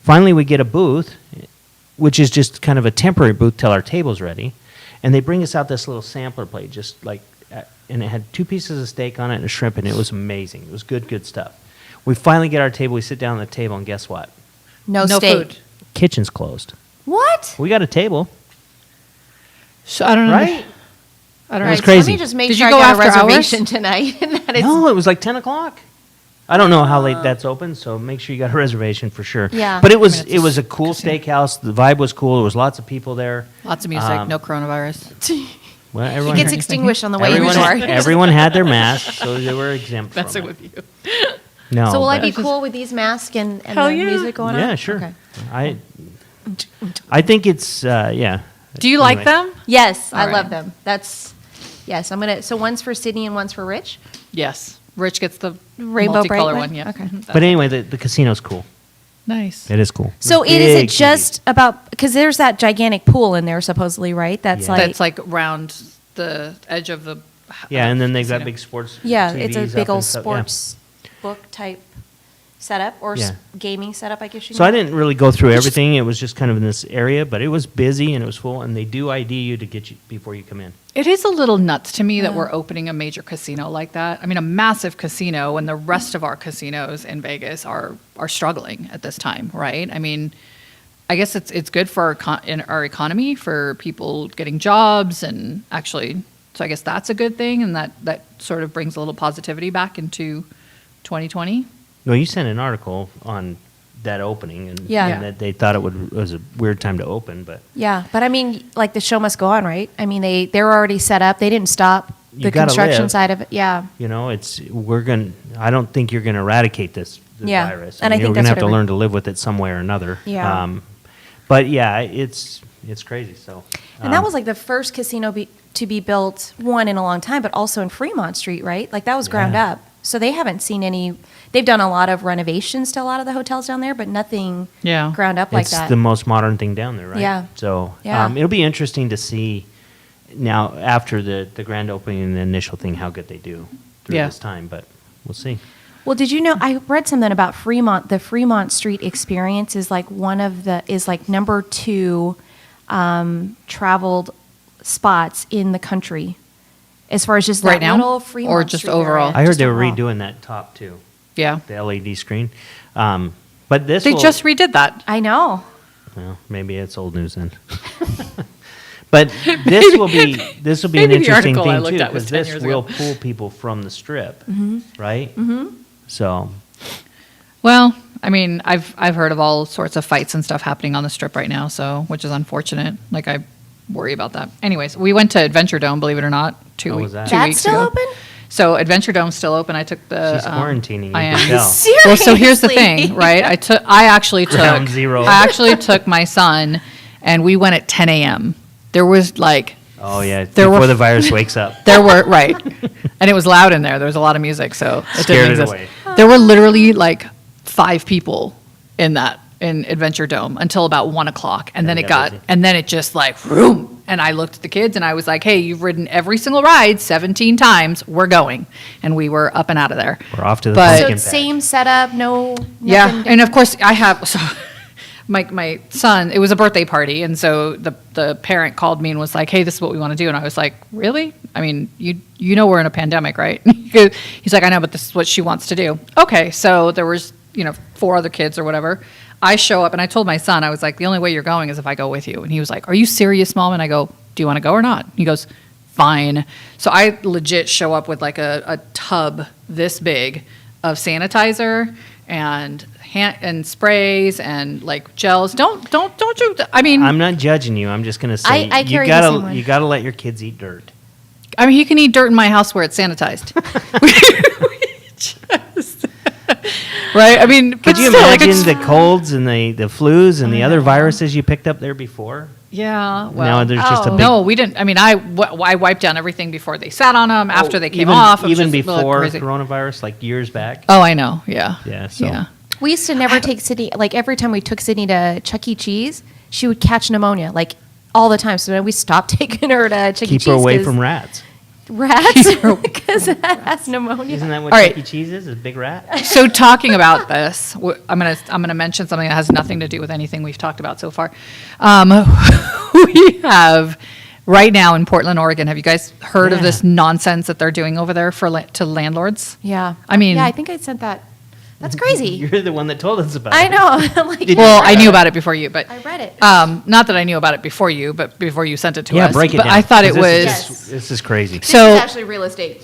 Finally, we get a booth, which is just kind of a temporary booth till our table's ready, and they bring us out this little sampler plate, just like, and it had 2 pieces of steak on it and a shrimp, and it was amazing. It was good stuff. We finally get our table. We sit down at the table, and guess what? No, No steak. food. Kitchen's closed. What? We got a table, So I don't know. right? I don't It was know. crazy. Let me just make Did sure you I go got a after hours? reservation tonight. And that is No, it was like 10 o'clock. I don't know how late that's open, so make sure you got a reservation for sure. Yeah. But it I was mean, it's it a was a cool steakhouse. The vibe was cool. There was lots of people there. Lots of music, no coronavirus. Well, it everyone, gets extinguished on the way everyone, into our. everyone had their masks, so they were exempt That's from it it. with you. No, So will I but- be cool with these masks and Hell the yeah. music going on? Yeah, sure. Okay. I think it's yeah. Do you like Anyway. them? Yes, All I right. love them. Yes, I'm gonna. So one's for Sydney and one's for Rich. Yes. Rich gets the Rainbow bright multicolor one? one. Yeah. Okay. Mhm, But anyway, the casino's cool. nice. It is cool. So Big it is it TVs. just about because there's that gigantic pool in there supposedly, right? That's Yeah. like That's like round the edge of the. Yeah, and then they've got casino. big sports. yeah, TVs it's a up big and old stuff, yeah. sports book type setup or Yeah. gaming setup, I guess you. So I know. didn't really go through everything. It was just kind of in this area, but it was busy and it was full. And they do ID you to get you before you come in. It is a little nuts to me that we're opening a major casino like that. I mean, a massive casino when the rest of our casinos in Vegas are struggling at this time, right? I mean, I guess it's good for in our economy for people getting jobs and actually. So I guess that's a good thing, and that sort of brings a little positivity back into 2020. Well, you sent an article on that opening, and, Yeah. and that they thought it was a weird time to open, but Yeah, but I mean, like the show must go on, right? I mean, they're already set up. They didn't stop You the gotta construction live. side of it. Yeah, you know, I don't think you're going to eradicate this Yeah, virus. and I mean, think you're going to that's have to what learn to live with it some way or another. Yeah. But yeah, it's crazy. So, and that was like the first casino to be built, one in a long time, but also in Fremont Street, right? Like that was ground Yeah. up. So they haven't seen any. They've done a lot of renovations to a lot of the hotels down there, but nothing Yeah. ground up like it's that. the most modern thing down there, right? Yeah. So Yeah. it'll be interesting to see now after the grand opening and the initial thing how good they do through Yeah. this time, but we'll see. Well, did you know? I read something about Fremont. The Fremont Street experience is like number 2 traveled spots in the country, as far as just Right that now? little Fremont Or just Street overall? area. I heard Just they were overall. redoing that top too, Yeah. the LED screen. But this They will- just redid that. I know. well, maybe it's old news then. But this will be an maybe the interesting article I thing looked too, at was because 10 this years will ago. pull people from the strip, right? So Well, I mean, I've heard of all sorts of fights and stuff happening on the strip right now, so which is unfortunate. Like I worry about that. Anyways, we went to Adventure Dome, believe it or not, How was that? two That's weeks still ago. open? So Adventure Dome's still open. I took the. She's quarantining, I you am. can tell. Well, so here's the Seriously? thing, right? I actually took. Ground zero. I actually took my son, and we went at 10 a.m. There was like. Oh, yeah, There before were- the virus wakes up. There were right, and it was loud in there. There was a lot of music, so it Scared didn't it exist. away. There were literally like 5 people in Adventure Dome until about 1 o'clock, and then it it got got, busy. and then it just like vroom. And I looked at the kids and I was like, "Hey, you've ridden every single ride 17 times. We're going," and we were up and out of there. We're off to the But- So pumpkin it's patch. same setup, no. Yeah, nothing and of course I have so my son. It was a birthday party, and so the parent called me and was like, "Hey, this is what we want to do," and I was like, "Really? I mean, you know we're in a pandemic, right?" He's like, "I know, but this is what she wants to do." Okay, so there was 4 other kids or whatever. I show up and I told my son, I was like, "The only way you're going is if I go with you," and he was like, "Are you serious, Mom?" And I go, "Do you want to go or not?" He goes, "Fine." So I legit show up with like a tub this big of sanitizer and hand and sprays and like gels. Don't you? I mean, I'm not judging you. I'm just going to say I you carry the same one. gotta let your kids eat dirt. he can eat dirt in my house where it's sanitized. Right? I mean, but Could you still, like, imagine it's- the colds and the flus and the other viruses you picked up there before? Yeah. Well, Now there's just a Oh. big no, we didn't. I mean, I wiped down everything before they sat on them, after they came even, off. It was even just, ugh, before crazy. coronavirus, like years back. Oh, I know. Yeah. Yeah, so- Yeah. We used to never take Sydney, like every time we took Sydney to Chuck E. Cheese, she would catch pneumonia, like all the time. So then we stopped taking her to Chuck E. Keep Cheese. her away 'cause from rats. rats, because it has pneumonia. Isn't that what All Chuck right. E. Cheese is? A big rat? So talking about this, I'm gonna mention something that has nothing to do with anything we've talked about so far. We have right now in Portland, Oregon. Have you guys heard of Yeah. this nonsense that they're doing over there to landlords? Yeah. I mean- yeah, I think I sent that. That's crazy. You're the one that told us about I it. know. Like, Did you Well, read I knew it? about it before you, but I read it. not that I knew about it before you, but before you sent it to Yeah, us. break it but down. I thought it 'cause was. Yes. This is crazy. This so- is actually real estate.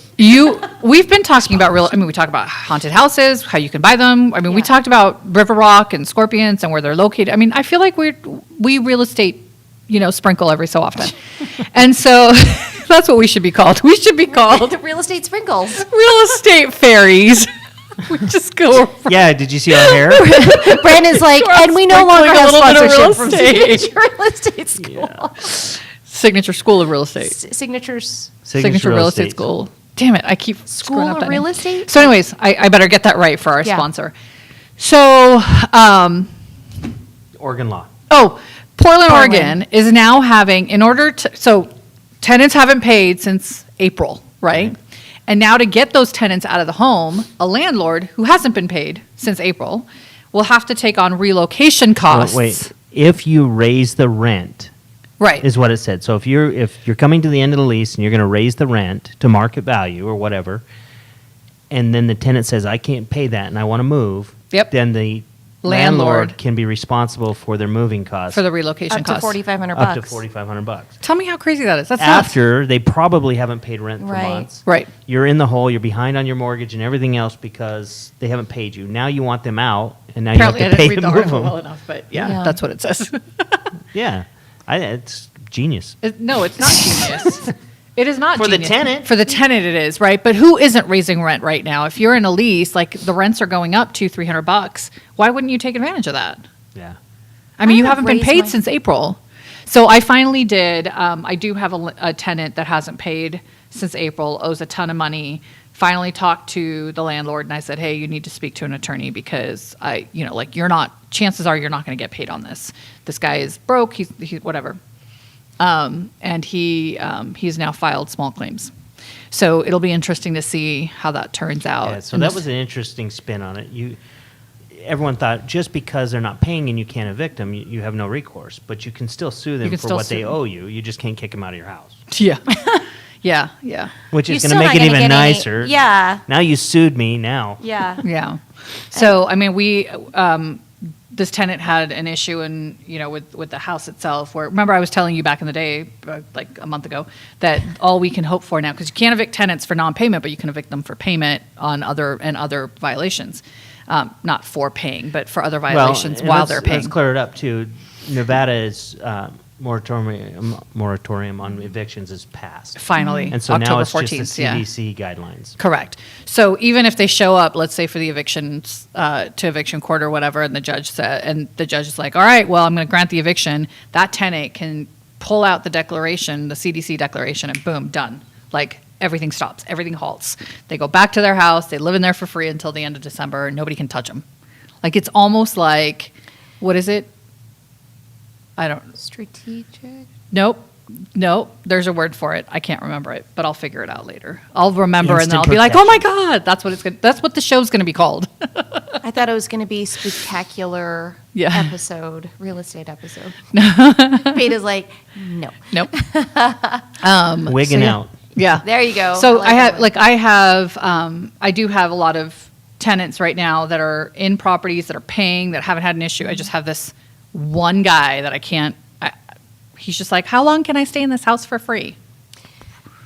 We've been talking about we talk about haunted houses, how you can buy them. I mean, we Yeah. talked about River Rock and Scorpions and where they're located. I mean, I feel like we real estate, sprinkle every so often. And so that's what we should be called. We should be called Real estate sprinkles. real estate fairies. We just go. Yeah, did you see our hair? Brandon's like, and we no longer sprinkling a have little bit of real sponsorship from estate. Signature Real Estate School. Signature School of Real Estate. Signatures. Signature Real Estate School. Damn it, I keep screwing School up of that Real name. Estate? So anyways, I better get that right for our Yeah. sponsor. So, Oregon law. Portland, Portland. Oregon is now having, so tenants haven't paid since April, right? And now to get those tenants out of the home, a landlord who hasn't been paid since April will have to take on relocation costs. Wait, if you raise the rent, Right. is what it said. So if you're coming to the end of the lease and you're going to raise the rent to market value or whatever, and then the tenant says, I can't pay that and I want to move, Yep. then the landlord can be responsible for their moving costs. For the relocation Up to costs. $4,500 up to bucks. $4,500. Tell me how crazy that is. That's nuts. After they probably haven't paid rent for Right. months. Right. You're in the hole, you're behind on your mortgage and everything else because they haven't paid you. Now you want them out and now Apparently, you I have to didn't pay read to the move article them. well enough, but yeah, Yeah. that's what it says. Yeah. It's genius. No, it's not genius. It is not For the genius. tenant. For the tenant, it is, right? But who isn't raising rent right now? If you're in a lease, like the rents are going up $200-$300, why wouldn't you take advantage of that? Yeah. I mean, I you have haven't been raised paid my- since April. So I finally did. I do have a tenant that hasn't paid since April, owes a ton of money. Finally talked to the landlord and I said, hey, you need to speak to an attorney because chances are you're not going to get paid on this. This guy is broke. He's whatever. And he's now filed small claims. So it'll be interesting to see how that turns out. Yeah, so And that this- was an interesting spin on it. Everyone thought just because they're not paying and you can't evict them, you have no recourse. But you can still sue them can for still what sue they them. owe you. You just can't kick them out of your house, Yeah. Yeah. which You're is going to still make not it gonna even get any- nicer. Yeah. Now you sued me. Now. Yeah. Yeah. So, I mean, this tenant had an issue with the house itself where, remember I was telling you back in the day, like a month ago, that all we can hope for now, because you can't evict tenants for non-payment, but you can evict them for payment on other violations. Not for paying, but for other violations and while let's- they're paying. Let's clear it up too. Nevada is moratorium on evictions is passed. Finally, And so October now it's 14th, just the yeah. CDC guidelines. Correct. So even if they show up, let's say for the evictions to eviction court or whatever, and the judge is like, all right, well, I'm going to grant the eviction. That tenant can pull out the declaration, the CDC declaration, and boom, done. Like everything stops, everything halts. They go back to their house. They live in there for free until the end of December. And nobody can touch them. Like it's almost like, what is it? I don't. Strategic. Nope. There's a word for it. I can't remember it, but I'll figure it out later. I'll remember and then I'll Instant be like, "Oh my god, that's what that's what the show's going to be called." I thought it was going to be spectacular Yeah. episode, real estate episode. Beta's like, no. Nope. Wigging yeah. out. Yeah. There you go. So I do have a lot of tenants right now that are in properties that are paying that haven't had an issue. I just have this one guy that I can't. He's just like, "How long can I stay in this house for free?"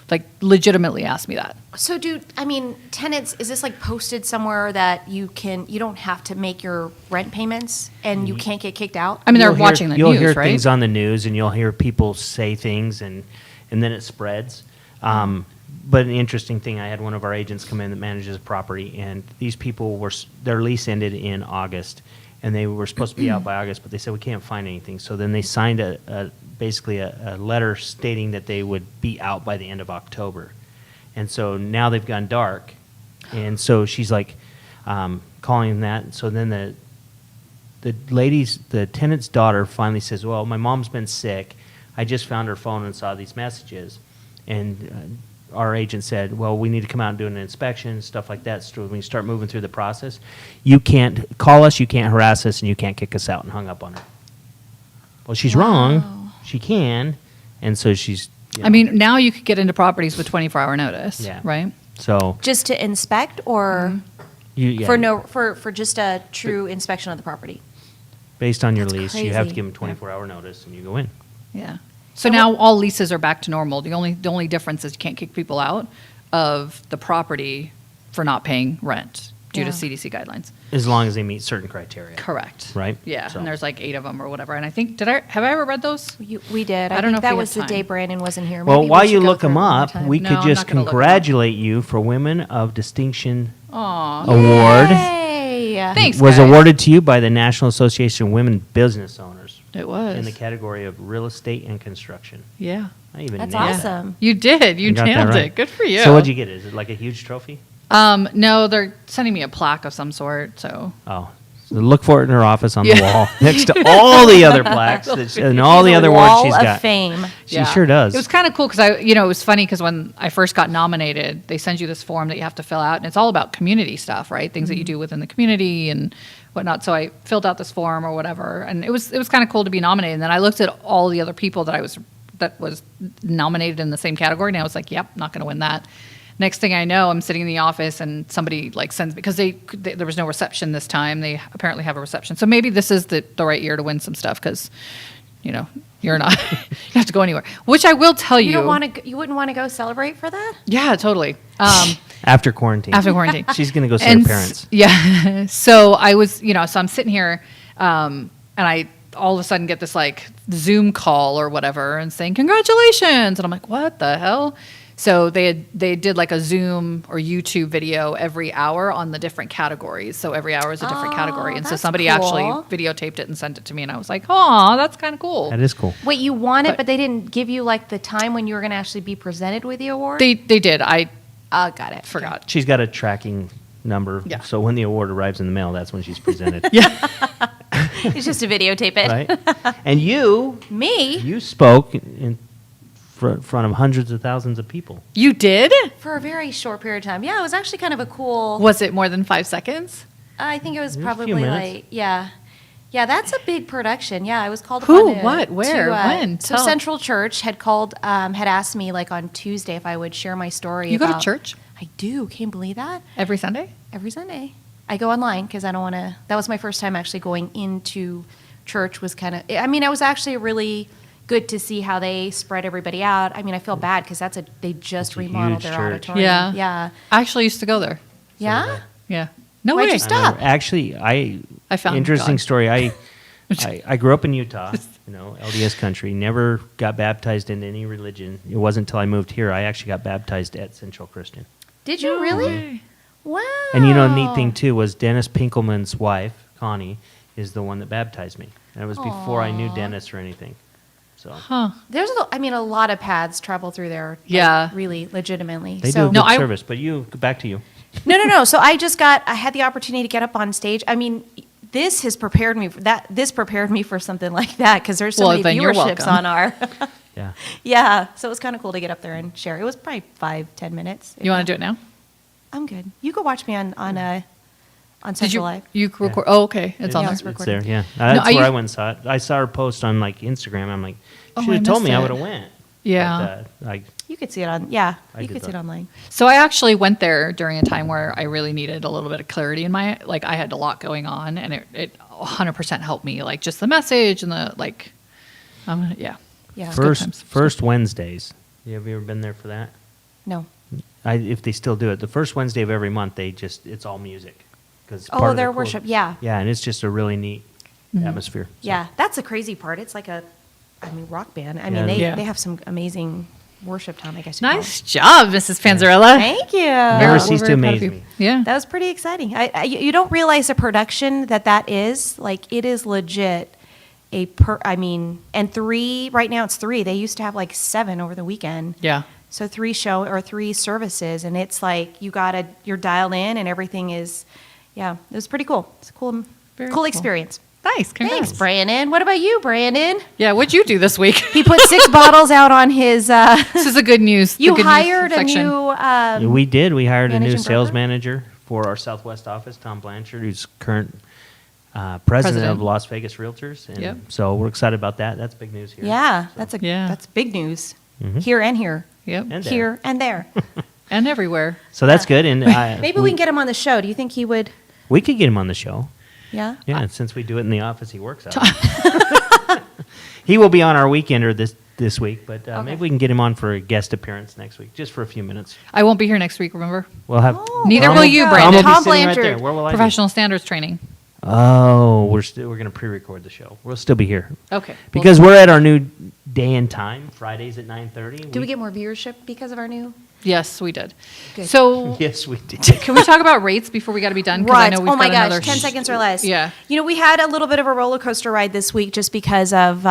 Like legitimately asked me that. So tenants, is this like posted somewhere that you don't have to make your rent payments and you can't get kicked out? I mean, they're You'll hear- watching the You'll news, hear right? things on the news, and you'll hear people say things, and then it spreads. But an interesting thing, I had one of our agents come in that manages a property, and these people their lease ended in August, and they were supposed to be out by August, but they said we can't find anything. So then they signed basically a letter stating that they would be out by the end of October. And so now they've gone dark. And so she's like calling that. So then the tenant's daughter finally says, well, my mom's been sick. I just found her phone and saw these messages. And our agent said, well, we need to come out and do an inspection, stuff like that. So when you start moving through the process, you can't call us, you can't harass us, and you can't kick us out, and hung up on her. Well, she's wrong. She can. And so she's... I mean, now you could get into properties with 24-hour notice, Yeah. right? So Just to inspect or yeah, for just a true inspection of the property? based on your That's lease, you have to crazy. give them 24-hour notice, and you go in. Yeah. So now all leases are back to normal. The only difference is you can't kick people out of the property for not paying rent due to Yeah. CDC guidelines. As long as they meet certain criteria. Correct. Right? Yeah. So- And there's like 8 of them or whatever. And I think have I ever read those? We did. I don't know if that we was have the day time. Brandon wasn't here. Well, Maybe we while should you go look through them it one more up, time. we No, could I'm just not gonna look 'em up. congratulate you for Women of Distinction Aw. Award. Yay! Thanks, Was guys. awarded to you by the National Association of Women Business Owners It was. in the category of real estate and construction. Yeah. I even That's nailed it. awesome. You did. You got that nailed right. it. Good for you. So what'd you get? Is it like a huge trophy? No, they're sending me a plaque of some sort. So Oh, so look for it in her office on Yeah. the wall next to all the other plaques and all the The other awards wall she's of got. fame. She sure does. It was kind of cool because it was funny because when I first got nominated, they send you this form that you have to fill out, and it's all about community stuff, right? Things that you do within the community and whatnot. So I filled out this form or whatever, and it was kind of cool to be nominated. And then I looked at all the other people that was nominated in the same category, and I was like, "Yep, not going to win that." Next thing I know, I'm sitting in the office and somebody sends because there was no reception this time. They apparently have a reception, so maybe this is the right year to win some stuff because, you're not you have to go anywhere. Which I will tell you, You don't want to. You wouldn't want to go celebrate for that? yeah, totally. After quarantine. After quarantine, She's going to go see And her parents. Yeah, so I was, so I'm sitting here, and I all of a sudden get this Zoom call or whatever and saying congratulations, and I'm like, what the hell? So they did a Zoom or YouTube video every hour on the different categories. So every hour is a different category. And so that's somebody actually cool. videotaped it and sent it to me. And I was like, oh, that's kind of cool. That is cool. Wait, you won it, But- but they didn't give you the time when you were going to actually be presented with the award? They did. I Got it. forgot. She's got a tracking number. Yeah. So when the award arrives in the mail, that's when she's presented. Yeah. It's just to videotape it. Right? And Me? you spoke in front of hundreds of thousands of people. You did? For a very short period of time. Yeah, it was actually kind of a cool. Was it more than 5 seconds? I think it was It was a probably few minutes. yeah. Yeah, that's a big production. Yeah, I was called Who? upon to- What? Where? to, When? So Tell. Central Church had called, had asked me on Tuesday if I would share my story. You go to about- church I do. Can you believe that? every Sunday? Every Sunday. I go online because I don't want to. That was my first time actually going into church. Was kind of. I mean, it was actually really good to see how they spread everybody out. I mean, I feel bad because they just It's a remodeled huge their church. auditorium. Yeah. Yeah. I actually used to go there. Yeah. Yeah. No Why'd way. you stop? Actually, I found interesting God. story. I grew up in Utah, LDS country. Never got baptized in any religion. It wasn't until I moved here I actually got baptized at Central Christian. Did you really? Wow. And the neat thing too was Dennis Pinkelman's wife, Connie, is the one that baptized me. And it was before I knew Dennis or anything. So There's a lot of paths travel through there. Yeah. Really, legitimately. they do a good service. But back to you. No. So I had the opportunity to get up on stage. I mean, this has prepared me for that. This prepared me for something like that because there's so many then you're viewerships welcome. on our. Yeah. Yeah. So it was kind of cool to get up there and share. It was probably 5-10 minutes. You want to do it now? I'm good. You go watch me on Did Central Live. you record? Oh, okay. It's on Yeah, there. it's It's recorded. there, yeah. That's I where I used- went and saw it. I saw her post on Instagram. I'm like, Oh, should I have told missed me I it. would have went. Yeah. But, You could see it on. Yeah. I You did could see it that. online. So I actually went there during a time where I really needed a little bit of clarity in my, I had a lot going on, and it 100% helped me, just the message and the, yeah. Yeah. It's good times. First Wednesdays. Have you ever been there for that? No. If they still do it, the first Wednesday of every month, it's all music. 'Cause Oh, part of their the worship. Yeah. Yeah, and it's just a really neat atmosphere. So, Yeah. That's the crazy part. It's like rock band. I mean, Yeah. they have some amazing worship time, I guess. You call Nice job, Mrs. Panzarella. it. Thank you. Never We're cease very to proud of amaze you. me. Yeah. That was pretty exciting. You don't realize the production that is. It is legit and right now it's 3. They used to have 7 over the weekend. Yeah. So 3 services, and it's you're dialed in and everything is, it was pretty cool. It's a cool Very cool cool. experience. Nice. Congrats. Thanks, Brandon. What about you, Brandon? Yeah. What'd you do this week? He put 6 bottles out on his, This is a good news. the you good news hired a section. new, Yeah, we did. We hired a new managing sales broker? manager for our Southwest office, Tom Blanchard, who's current president of Las Vegas Realtors. And Yep. so we're excited about that. That's big news here. yeah, So- that's big news. Mhm. Here and here. Yep. And there. Here and there. And everywhere. So that's good. And Maybe we can get him on the show. Do you think he would? We could get him on the show. Yeah. Yeah, and since we do it in the office he works out. He will be on our weekender this week, but maybe we can get him on for a guest appearance next week, just for a few minutes. I won't be here next week, remember? We'll have. Oh, Neither Tom will you, Tom Brandon. will be Tom sitting right there. Blanchard. Where will I be? Professional standards training. Oh, we're going to pre-record the show. We'll still be here Okay. because we're at our new day and time, Fridays at 9:30. Do we get more viewership because of our new? Yes, we did. Good. So Yes, we did. can we talk about rates before we got to be done? 'Cause I Right. know we've Oh my got gosh, another 10 seconds or less. Yeah. We had a little bit of a roller coaster ride this week just because of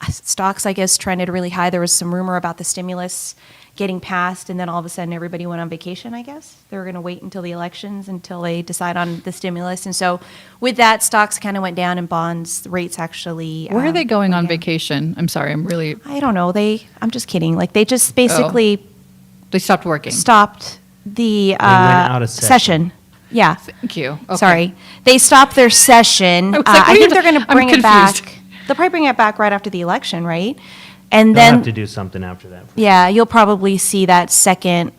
stocks, I guess, trended really high. There was some rumor about the stimulus getting passed, and then all of a sudden everybody went on vacation, I guess. They were going to wait until the elections until they decide on the stimulus. And so with that, stocks kind of went down and bonds rates actually. Where are they going went on down. vacation? I'm sorry, I don't know. I'm just kidding. They just basically they stopped working. stopped the went out of session. Yeah. Thank you. Okay. Sorry. They stopped their session. I was like, what I are you think they're ta- going to I'm bring it back. confused. They'll probably bring it back right after the election, right? And They'll then, have to do something after that. yeah, you'll probably see that second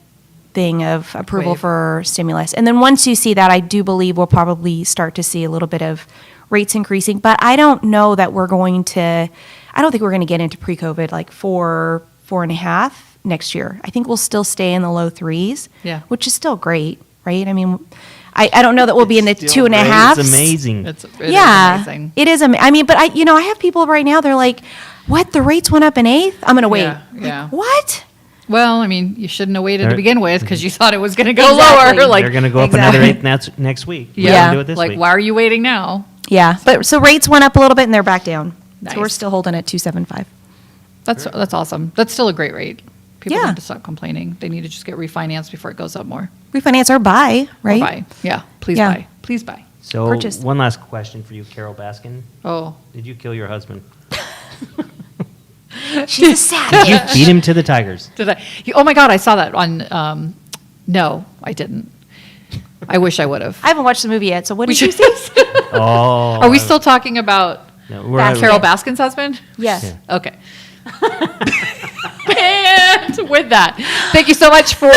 thing of approval Wave. for stimulus. And then once you see that, I do believe we'll probably start to see a little bit of rates increasing. But I don't know that I don't think we're going to get into pre-COVID 4.5 next year. I think we'll still stay in the low 3s, Yeah. which is still great, right? I mean, I don't know that we'll be in the Still 2.5s. great. It's amazing. It Yeah, is amazing. it is. I mean, but I have people right now. They're like, "What? The rates went up an eighth? I'm going to wait." Yeah, yeah. Like, what? Well, I mean, you shouldn't have waited to They're- begin with because you thought it was going to go Exactly. lower. They're going to go up another eighth next week. We're Yeah. gonna do it this like, week. why are you waiting now? Yeah, but so rates went up a little bit and they're back down. So we're Nice. still holding at 2.75. That's awesome. That's still a great rate. People Yeah. need to stop complaining. They need to just get refinanced before it goes up more. Refinance or buy, Or right? buy. Yeah. Please Yeah. buy. Please buy. So Purchase. one last question for you, Carol Baskin. Oh. Did you kill your husband? She's a savage. Did you feed him to the tigers? Did I? Oh my God, I saw that on. No, I didn't. I wish I would have. I haven't watched the movie yet. So what We did you should- say? Oh. Are we still talking about No, we're Carol Baskin's husband? Yes. Yeah. Okay. And with that, thank you so much for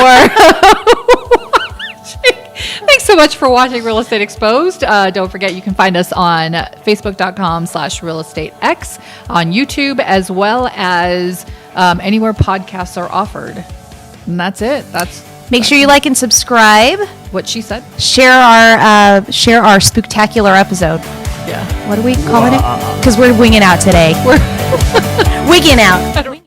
thanks so much for watching Real Estate Exposed. Don't forget you can find us on Facebook.com/realestatex, on YouTube, as well as anywhere podcasts are offered. And that's it. That's Make sure you like and subscribe. what she said. Share our spectacular episode. Yeah. What are we calling it? Because we're winging out today. We're wigging out.